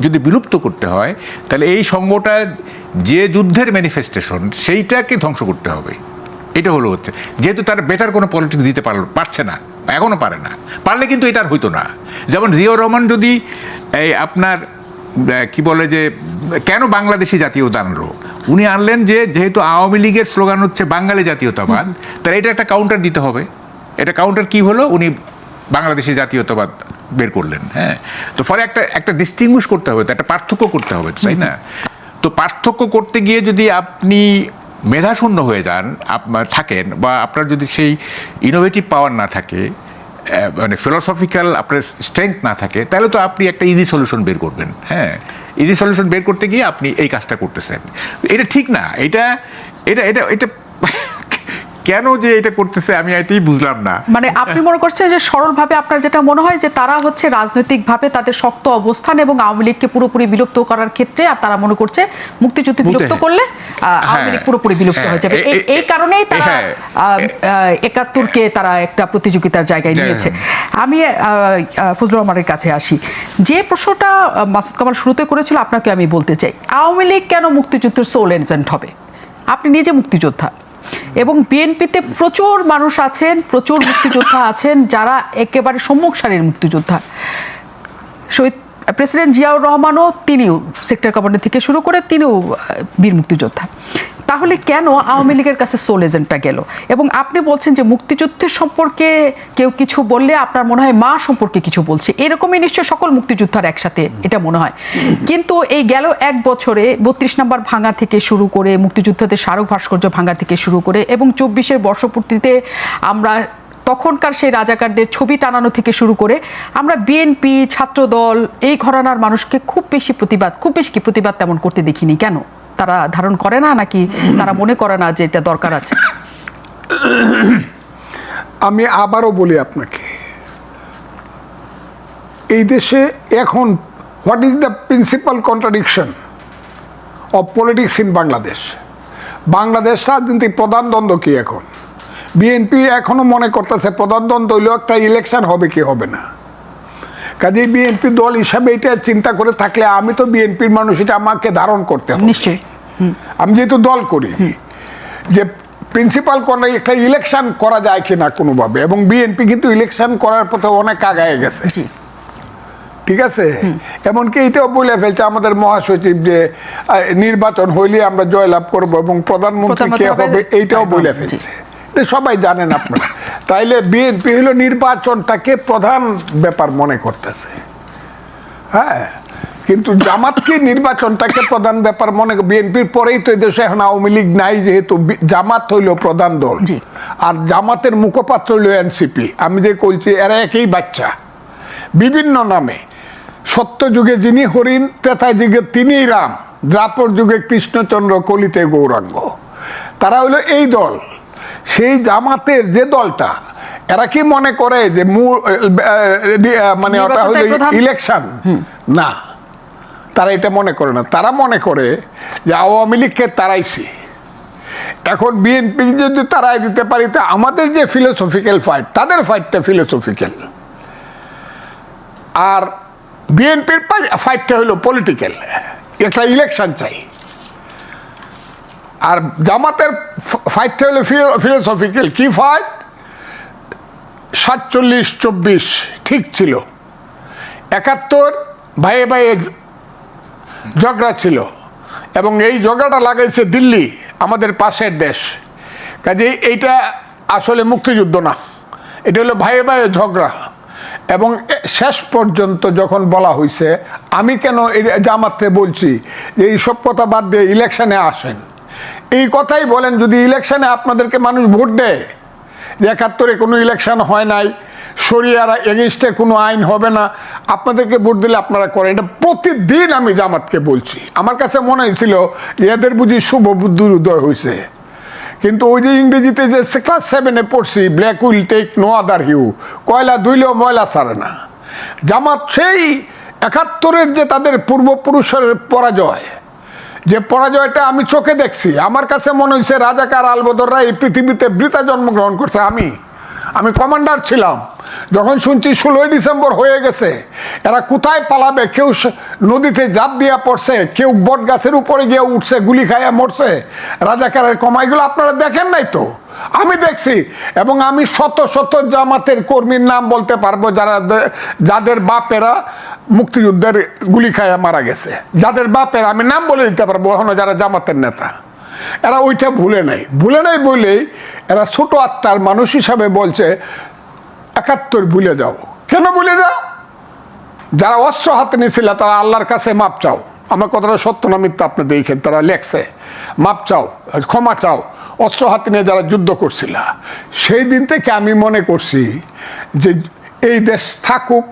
যদি বিলুপ্ত করতে হয়, তাহলে এই সংঘটা যে যুদ্ধের ম্যানিফেস্টেশন, সেইটাকে ধ্বংস করতে হবে। এটা হচ্ছে, যেহেতু তারা বেটার কোনো পলিটিক্স দিতে পারছে না, এখনও পারে না। পারলে কিন্তু এটা আর হইতো না। যেমন জিয়াউর রহমান যদি এই আপনার কি বলে যে কেন বাংলাদেশি জাতীয়তা আনলো, উনি আনলেন যে যেহেতু আওয়ামী লীগের স্লোগান হচ্ছে বাঙালি জাতীয়তাবাদ, তাহলে এটা একটা কাউন্টার দিতে হবে। এটা কাউন্টার কি হলো, উনি বাংলাদেশি জাতীয়তাবাদ বের করলেন। হ্যাঁ, তো ফলে একটা ডিস্টিংগুইশ করতে হবে, একটা পার্থক্য করতে হবে, তাই না? তো পার্থক্য করতে গিয়ে যদি আপনি মেধাশূন্য হয়ে যান, থাকেন, বা আপনার যদি সেই ইনোভেটিভ পাওয়ার না থাকে, মানে ফিলোসফিক্যাল আপনার স্ট্রেংথ না থাকে, তাহলে তো আপনি একটা ইজি সলিউশন বের করবেন। হ্যাঁ, ইজি সলিউশন বের করতে গিয়ে আপনি এই কাজটা করতেছেন, এটা ঠিক না। এটা এটা এটা এটা কেন যে এটা করতেছে আমি এটাই বুঝলাম না। মানে আপনি মনে করছেন যে সরলভাবে আপনার যেটা মনে হয় যে তারা হচ্ছে রাজনৈতিকভাবে তাদের শক্ত অবস্থান এবং আওয়ামী লীগকে পুরোপুরি বিলুপ্ত করার ক্ষেত্রে, আর তারা মনে করছে মুক্তিযুদ্ধ বিলুপ্ত করলে আওয়ামী লীগ পুরোপুরি বিলুপ্ত হয়ে যাবে। এই কারণেই তারা ৭১-কে তারা একটা প্রতিযোগিতার জায়গায় নিয়েছে। আমি ফজলুর রহমানের কাছে আসি। যে প্রশ্নটা মাসুদ কামাল শুরুতে করেছিল, আপনাকে আমি বলতে চাই, আওয়ামী লীগ কেন মুক্তিযুদ্ধের সোল এজেন্ট হবে? আপনি নিজে মুক্তিযোদ্ধা এবং বিএনপিতে প্রচুর মানুষ আছেন, প্রচুর মুক্তিযোদ্ধা আছেন যারা একেবারে সম্মুখ সারির মুক্তিযোদ্ধা। শহীদ প্রেসিডেন্ট জিয়াউর রহমানও, তিনিও সেক্টর কমান্ডার থেকে শুরু করে তিনিও বীর মুক্তিযোদ্ধা। তাহলে কেন আওয়ামী লীগের কাছে সোল এজেন্টটা গেল? এবং আপনি বলছেন যে মুক্তিযুদ্ধের সম্পর্কে কেউ কিছু বললে আপনার মনে হয় মা সম্পর্কে কিছু বলছে, এরকমই নিশ্চয় সকল মুক্তিযোদ্ধার একসাথে এটা মনে হয়। কিন্তু এই গেল ১ বছরে ৩২ নম্বর ভাঙা থেকে শুরু করে, মুক্তিযোদ্ধাদের স্মারক ভাস্কর্য ভাঙা থেকে শুরু করে, এবং ২৪-এর বর্ষপূর্তিতে আমরা তখনকার সেই রাজাকারদের ছবি টানানো থেকে শুরু করে আমরা বিএনপি ছাত্রদল এই ঘরানার মানুষকে খুব বেশি প্রতিবাদ তেমন করতে দেখিনি। কেন? তারা ধারণ করে না, নাকি তারা মনে করে না যে এটা দরকার আছে? আমি আবারও বলি আপনাকে, এই দেশে এখন what is the principal contradiction of politics in Bangladesh? Bangladesh রাজনীতির প্রধান দ্বন্দ্ব কি এখন? বিএনপি এখনো মনে করতেছে প্রধান দ্বন্দ্ব হইলেও একটা ইলেকশন হবে কি হবে না। কাজেই বিএনপি দল হিসাবে এটা চিন্তা করে থাকলে আমি তো বিএনপির মানুষ, এটা আমাকে ধারণ করতে হবে নিশ্চয়ই। আমি যেহেতু দল করি, যে প্রিন্সিপাল কোনো একটা ইলেকশন করা যায় কিনা কোনোভাবে, এবং বিএনপি কিন্তু ইলেকশন করার পথে অনেক আগায় গেছে। ঠিক আছে, এমনকি এটাও বলে ফেলছে আমাদের মহাসচিব যে নির্বাচন হইলে আমরা জয়লাভ করব এবং প্রধানমন্ত্রী কে হবে এইটাও বলে ফেলছে। সবাই জানেন আপনারা। তাইলে বিএনপি হলো নির্বাচনটাকে প্রধান ব্যাপার মনে করতেছে, হ্যাঁ, কিন্তু জামাতকে নির্বাচনটাকে প্রধান ব্যাপার মনে, বিএনপির পরেই তো দেশে এখন আওয়ামী লীগ নাই, যেহেতু জামাত হইল প্রধান দল, আর জামাতের মুখপাত্র হইল এনসিপি। আমি যে বলছি এরা একই বাচ্চা, বিভিন্ন নামে। সত্য যুগে যিনি হরিণ, ত্রেতা যুগে তিনি রাম, দ্রাপর যুগে কৃষ্ণচন্দ্র, কলিতে গৌরাঙ্গ। তারা হইল এই দল। সেই জামাতের যে দলটা, এরা কি মনে করে যে মানে ওটা হইল ইলেকশন? না, তারা এটা মনে করে না। তারা মনে করে যে আওয়ামী লীগকে তারাইছি, এখন বিএনপি যদি তারাই দিতে পারি তা আমাদের যে ফিলোসফিক্যাল ফাইট, তাদের ফাইটটা ফিলোসফিক্যাল, আর বিএনপির ফাইটটা হলো পলিটিক্যাল, একটা ইলেকশন চাই। আর জামাতের ফাইটটা হলো ফিলোসফিক্যাল। কি ফাইট? 47-24 ঠিক ছিল, 71 ভাইয়ে ভাইয়ে ঝগড়া ছিল, এবং এই ঝগড়াটা লাগাইছে দিল্লি, আমাদের পাশের দেশ। কাজে এইটা আসলে মুক্তিযুদ্ধ না, এটা হলো ভাইয়ে ভাইয়ে ঝগড়া। এবং শেষ পর্যন্ত যখন বলা হয়েছে, আমি কেন জামাতে বলছি যে এইসব কথা বাদ দিয়ে ইলেকশনে আসেন, এই কথাই বলেন। যদি ইলেকশনে আপনাদেরকে মানুষ ভোট দেয় যে 71-এ কোনো ইলেকশন হয় নাই, শরিয়ার এগেনস্টে কোনো আইন হবে না, আপনাদেরকে ভোট দিলে আপনারা করেন। এটা প্রতিদিন আমি জামাতকে বলছি। আমার কাছে মনে হয়েছিল যে এদের বুঝি শুভ বুদ্ধির উদয় হয়েছে, কিন্তু ওই যে ইংরেজিতে যে ক্লাস 7-এ পড়ছি, black will take no other hue, কয়লা ধুইলেও ময়লা ছাড়ে না। জামাত সেই 71-এর যে তাদের পূর্বপুরুষের পরাজয়, যে পরাজয়টা আমি চোখে দেখছি, আমার কাছে মনে হয়েছে রাজাকার আলবদররা এই পৃথিবীতে বৃথা জন্মগ্রহণ করছে। আমি কমান্ডার ছিলাম, যখন শুনছি 16ই ডিসেম্বর হয়ে গেছে, এরা কোথায় পালাবে? কেউ নদীতে জাপ দিয়া পড়ছে, কেউ বট গাছের উপরে গিয়ে উঠছে, গুলি খাইয়া মরছে। রাজাকারের কমাইগুলো আপনারা দেখেন নাই তো? আমি দেখছি, এবং আমি শত শত জামাতের কর্মীর নাম বলতে পারবো যাদের বাপেরা মুক্তিযুদ্ধের গুলি খাইয়া মারা গেছে, যাদের বাপেরা আমি নাম বলে দিতে পারবো এখনো, যারা জামাতের নেতা। এরা ওইটা ভুলে নাই বলেই এরা ছোট আত্মার মানুষ হিসাবে বলছে 71 ভুলে যাও। কেন ভুলে যাও? যারা অস্ত্র হাতে নিয়েছিল তারা আল্লাহর কাছে মাপ চাও। আমার কথাটা সত্য না মিথ্যা আপনি দেখেন, তারা লেখছে মাপ চাও, ক্ষমা চাও। অস্ত্র হাতে নিয়ে যারা যুদ্ধ করছিল, সেই দিন থেকে আমি মনে করছি যে এই দেশ থাকুক,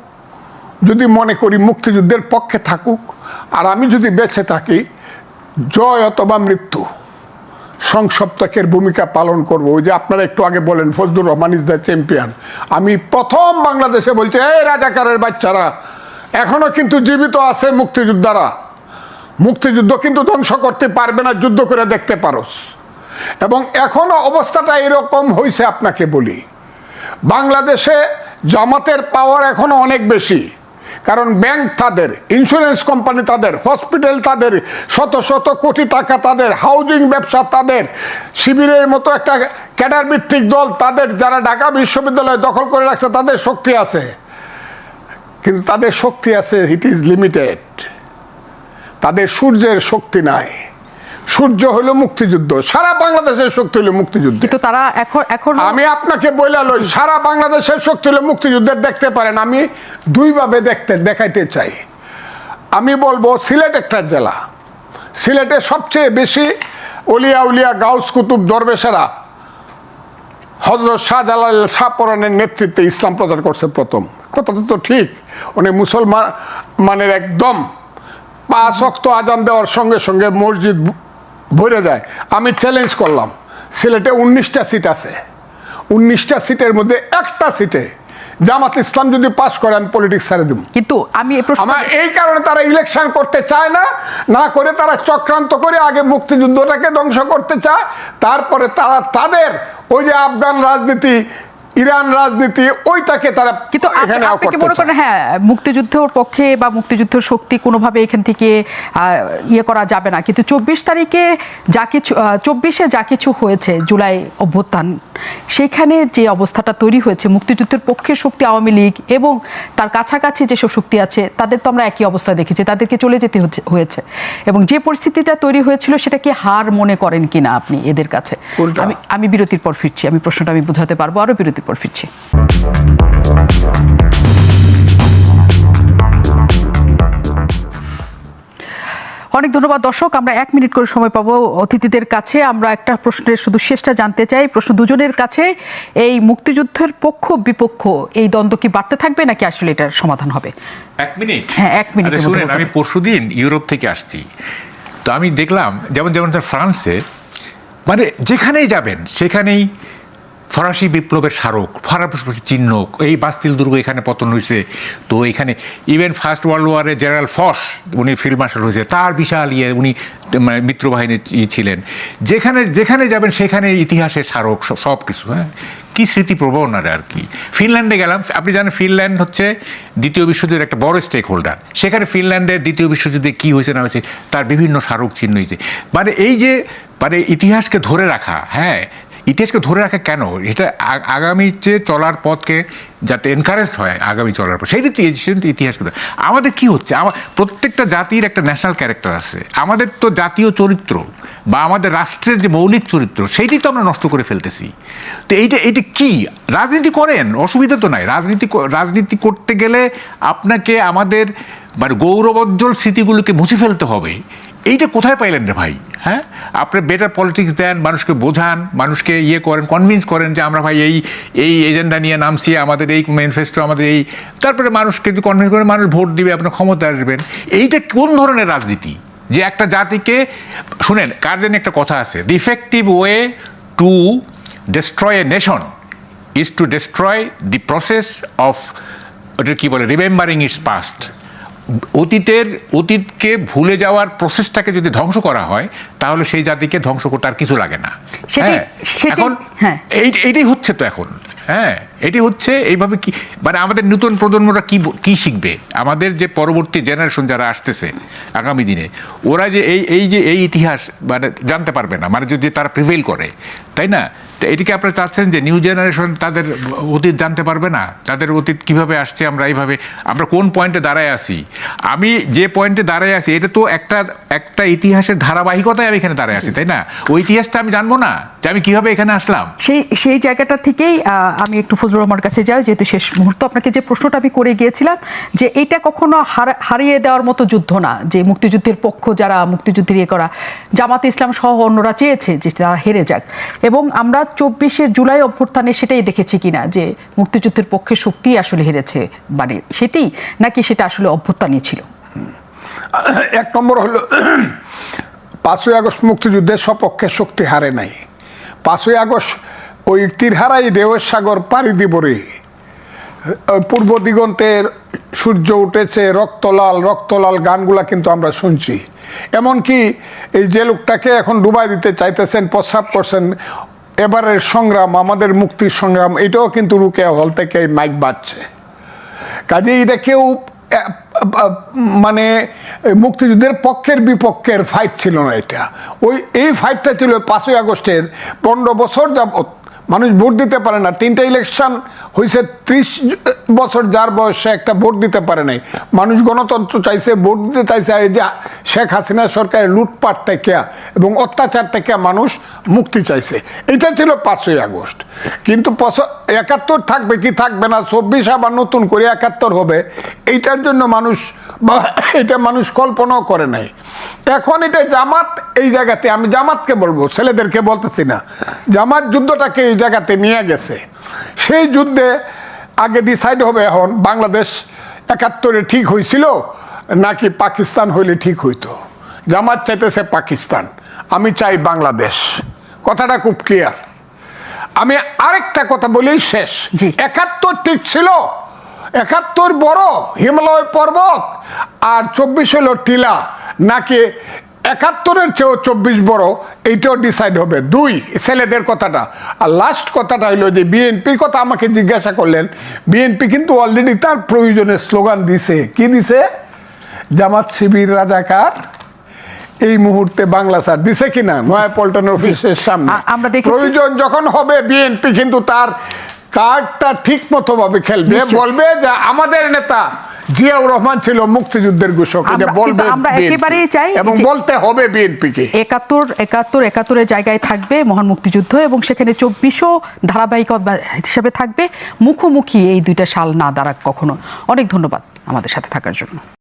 যদি মনে করি মুক্তিযুদ্ধের পক্ষে থাকুক, আর আমি যদি বেঁচে থাকি, জয় অথবা মৃত্যু সংসপ্তকের ভূমিকা পালন করব। ওই যে আপনারা একটু আগে বলেন Fazlur Rahman is the champion, আমি প্রথম বাংলাদেশে বলছি, এই রাজাকারের বাচ্চারা এখনো কিন্তু জীবিত আছে মুক্তিযোদ্ধারা, মুক্তিযুদ্ধ কিন্তু ধ্বংস করতে পারবে না, যুদ্ধ করে দেখতে পারোস। এবং এখনো অবস্থাটা এরকম হয়েছে। আপনাকে বলি, বাংলাদেশে জামাতের পাওয়ার এখনো অনেক বেশি, কারণ ব্যাংক তাদের, ইন্স্যুরেন্স কোম্পানি তাদের, হসপিটাল তাদের, শত শত কোটি টাকা তাদের, হাউজিং ব্যবসা তাদের, শিবিরের মতো একটা ক্যাডার ভিত্তিক দল তাদের, যারা ঢাকা বিশ্ববিদ্যালয় দখল করে রাখছে, তাদের শক্তি আছে। কিন্তু তাদের শক্তি আছে, ইট ইজ লিমিটেড। তাদের সূর্যের শক্তি নাই। সূর্য হলো মুক্তিযুদ্ধ, সারা বাংলাদেশের শক্তি হলো মুক্তিযুদ্ধ। কিন্তু তারা এখন আমি আপনাকে বলে লই, সারা বাংলাদেশের শক্তি হলো মুক্তিযুদ্ধের। দেখতে পারেন, আমি দুইভাবে দেখাইতে চাই। আমি বলবো সিলেট একটা জেলা, সিলেটে সবচেয়ে বেশি অলিয়া উলিয়া গাউস কুতুব দরবেশেরা হযরত শাহজালাল শাহপরানের নেতৃত্বে ইসলাম প্রচার করছে প্রথম। কথাটা তো ঠিক। উনি মুসলমানের একদম 5 ওয়াক্ত আজান দেওয়ার সঙ্গে সঙ্গে মসজিদ ভরে যায়। আমি চ্যালেঞ্জ করলাম, সিলেটে 19টা সিট আছে, 19টা সিটের মধ্যে একটা সিটে জামাত ইসলাম যদি পাস করে আমি পলিটিক্স ছেড়ে দেব। কিন্তু আমি এই প্রশ্ন আমার এই কারণে তারা ইলেকশন করতে চায় না, না করে তারা চক্রান্ত করে আগে মুক্তিযুদ্ধটাকে ধ্বংস করতে চায়, তারপরে তারা তাদের ওই যে আফগান রাজনীতি, ইরান রাজনীতি, ওইটাকে তারা কিন্তু এখানে আপনি কি মনে করেন হ্যাঁ মুক্তিযুদ্ধের পক্ষে বা মুক্তিযুদ্ধের শক্তি কোনোভাবে এখান থেকে ইয়ে করা যাবে না, কিন্তু 24 তারিখে যা কিছু 24-এ যা কিছু হয়েছে জুলাই অভ্যুত্থান, সেখানে যে অবস্থাটা তৈরি হয়েছে মুক্তিযুদ্ধের পক্ষের শক্তি আওয়ামী লীগ এবং তার কাছাকাছি যেসব শক্তি আছে তাদের তো আমরা একই অবস্থা দেখেছি, তাদেরকে চলে যেতে হয়েছে এবং যে পরিস্থিতিটা তৈরি হয়েছিল সেটা কি হার মনে করেন কিনা আপনি এদের কাছে? আমি বিরতির পর ফিরছি, আমি প্রশ্নটা আমি বোঝাতে পারবো, আরো বিরতির পর ফিরছি। অনেক ধন্যবাদ দর্শক, আমরা 1 মিনিট করে সময় পাবো অতিথিদের কাছে। আমরা একটা প্রশ্নের শুধু শেষটা জানতে চাই, প্রশ্ন দুজনের কাছে, এই মুক্তিযুদ্ধের পক্ষ বিপক্ষ এই দ্বন্দ্ব কি বাড়তে থাকবে নাকি আসলে এটার সমাধান হবে? 1 মিনিট? হ্যাঁ 1 মিনিট। শুনেন, আমি পরশুদিন ইউরোপ থেকে আসছি, তো আমি দেখলাম যেমন ফ্রান্সে মানে যেখানেই যাবেন সেখানেই ফরাসি বিপ্লবের স্মারক, ফরাসি চিহ্ন, এই বাস্তিল দুর্গ এখানে পতন হয়েছে, তো এখানে ইভেন ফার্স্ট ওয়ার্ল্ড ওয়ারে জেনারেল ফস উনি ফিল্ড মার্শাল হয়েছে, তার বিশাল উনি মানে মিত্রবাহিনীর ছিলেন, যেখানে যেখানে যাবেন সেখানে ইতিহাসের স্মারক সব কিছু। হ্যাঁ, কি স্মৃতিপ্রবণ আর কি। ফিনল্যান্ডে গেলাম, আপনি জানেন ফিনল্যান্ড হচ্ছে দ্বিতীয় বিশ্বযুদ্ধের একটা বড় স্টেক হোল্ডার, সেখানে ফিনল্যান্ডের দ্বিতীয় বিশ্বযুদ্ধে কী হয়েছে না হয়েছে তার বিভিন্ন স্মারক চিহ্ন হয়েছে। মানে এই যে মানে ইতিহাসকে ধরে রাখা, হ্যাঁ ইতিহাসকে ধরে রাখা কেন, এটা আগামী যে চলার পথকে যাতে এনকারেজ হয় আগামী চলার পথ, সেইটা ইতিহাসকে আমাদের কি হচ্ছে, আমার প্রত্যেকটা জাতির একটা ন্যাশনাল ক্যারেক্টার আছে, আমাদের তো জাতীয় চরিত্র বা আমাদের রাষ্ট্রের যে মৌলিক চরিত্র সেইটাই তো আমরা নষ্ট করে ফেলতেছি। তো এইটা কি রাজনীতি করেন, অসুবিধা তো নাই, রাজনীতি করতে গেলে আপনাকে আমাদের মানে গৌরবোজ্জ্বল স্মৃতিগুলোকে মুছে ফেলতে হবে। এইটা কোথায় পাইলেন রে ভাই? হ্যাঁ, আপনি বেটার পলিটিক্স দেন, মানুষকে বোঝান, মানুষকে করেন, কনভিন্স করেন যে আমরা ভাই এই এজেন্ডা নিয়ে নামছি, আমাদের এই ম্যানিফেস্টো, আমাদের এই, তারপরে মানুষকে যদি কনভিন্স করেন মানুষ ভোট দিবে, আপনার ক্ষমতা আসবেন। এইটা কোন ধরনের রাজনীতি যে একটা জাতিকে, শুনেন কার জানি একটা কথা আছে, the effective way to destroy a nation is to destroy the process of, ওটা কি বলে, রিমেম্বারিং ইটস পাস্ট। অতীতকে ভুলে যাওয়ার প্রসেসটাকে যদি ধ্বংস করা হয় তাহলে সেই জাতিকে ধ্বংস করতে আর কিছু লাগে না। এখন এইটাই হচ্ছে তো এখন। হ্যাঁ, এটি হচ্ছে এইভাবে কি মানে আমাদের নতুন প্রজন্মরা কি শিখবে, আমাদের যে পরবর্তী জেনারেশন যারা আসতেছে আগামী দিনে, ওরা যে এই ইতিহাস মানে জানতে পারবে না, মানে যদি তারা প্রিভেল করে, তাই না? তো এটিকে আপনারা চাচ্ছেন যে নিউ জেনারেশন তাদের অতীত জানতে পারবে না, তাদের অতীত কিভাবে আসছে, আমরা কোন পয়েন্টে দাঁড়ায় আছি। আমি যে পয়েন্টে দাঁড়ায় আছি এটা তো একটা ইতিহাসের ধারাবাহিকতায় আমি এখানে দাঁড়ায় আছি, তাই না? ওই ইতিহাসটা আমি জানবো না যে আমি কিভাবে এখানে আসলাম। সেই জায়গাটা থেকেই আমি একটু ফজলুর রহমানের কাছে যাই, যেহেতু শেষ মুহূর্ত, আপনাকে যে প্রশ্নটা আমি করে গিয়েছিলাম যে এইটা কখনো হারিয়ে দেওয়ার মতো যুদ্ধ না, যে মুক্তিযুদ্ধের পক্ষ যারা মুক্তিযুদ্ধের করা জামাতে ইসলাম সহ অন্যরা চেয়েছে যে তারা হেরে যাক, এবং আমরা 24 জুলাই অভ্যুত্থানে সেটাই দেখেছি কিনা যে মুক্তিযুদ্ধের পক্ষে শক্তি আসলে হেরেছে, মানে সেটাই নাকি সেটা আসলে অভ্যুত্থানই ছিল? 1 নম্বর হলো 5ই আগস্ট মুক্তিযুদ্ধের সপক্ষে শক্তি হারে নাই। 5ই আগস্ট ওই তীরহারাই ঢেউয়ের সাগর পাড়ি দিবরে পূর্ব দিগন্তের সূর্য উঠেছে, রক্তলাল রক্তলাল গানগুলা কিন্তু আমরা শুনছি। এমনকি এই যে লোকটাকে এখন ডুবাই দিতে চাইতেছেন, প্রস্রাব করছেন, এবারের সংগ্রাম আমাদের মুক্তির সংগ্রাম, এটাও কিন্তু রুকেয়া হল থেকে মাইক বাজছে। কাজে এটা কেউ মানে মুক্তিযুদ্ধের পক্ষের বিপক্ষের ফাইট ছিল না, এই ফাইটটা ছিল 5ই আগস্টের 15 বছর যাবত মানুষ ভোট দিতে পারে না। 3টা ইলেকশন হয়েছে, 30 বছর যার বয়সে একটা ভোট দিতে পারে নাই। মানুষ গণতন্ত্র চাইছে, ভোট দিতে চাইছে। এই যে শেখ হাসিনা সরকারের লুটপাট থেকে এবং অত্যাচার থেকে মানুষ মুক্তি চাইছে, এটা ছিল 5ই আগস্ট। কিন্তু 71 থাকবে কি থাকবে না, 24 আবার নতুন করে 71 হবে, এইটার জন্য মানুষ কল্পনাও করে নাই। এখন এটা জামাত এই জায়গাতে, আমি জামাতকে বলবো, ছেলেদেরকে বলতেছি না, জামাত যুদ্ধটাকে এই জায়গাতে নিয়ে গেছে। সেই যুদ্ধে আগে ডিসাইড হবে এখন বাংলাদেশ ৭১-এ ঠিক হয়েছিল নাকি পাকিস্তান হইলে ঠিক হইতো। জামাত চাইতেছে পাকিস্তান, আমি চাই বাংলাদেশ। কথাটা খুব ক্লিয়ার। আমি আরেকটা কথা বলেই শেষ। জি। ৭১ ঠিক ছিল, ৭১ বড় হিমালয় পর্বত আর ২৪ হলো টিলা, নাকি ৭১-এর চেয়েও ২৪ বড়, এইটাও ডিসাইড হবে। দুই, ছেলেদের কথাটা। আর লাস্ট কথাটা হইলো যে বিএনপির কথা আমাকে জিজ্ঞাসা করলেন, বিএনপি কিন্তু অলরেডি তার প্রয়োজনে স্লোগান দিছে। কি দিছে? জামাত শিবির রাজাকার, এই মুহূর্তে বাংলা স্যার দিছে কিনা নয়াপল্টন অফিসের সামনে। আমরা দেখেছি। প্রয়োজন যখন হবে বিএনপি কিন্তু তার কার্ডটা ঠিক মতো ভাবে খেলবে, নিশ্চয়ই। বলবে যে আমাদের নেতা জিয়াউর রহমান ছিল মুক্তিযুদ্ধের ঘোষক, এটা বলবে আমরা BNP, একেবারেই চাই এবং যে বলতে হবে বিএনপিকে। ৭১-এর জায়গায় থাকবে মহান মুক্তিযুদ্ধ, এবং সেখানে ২৪ও ধারাবাহিকতা হিসাবে থাকবে। মুখোমুখি এই দুইটা সাল না দাঁড়াক কখনো। অনেক ধন্যবাদ আমাদের সাথে থাকার জন্য।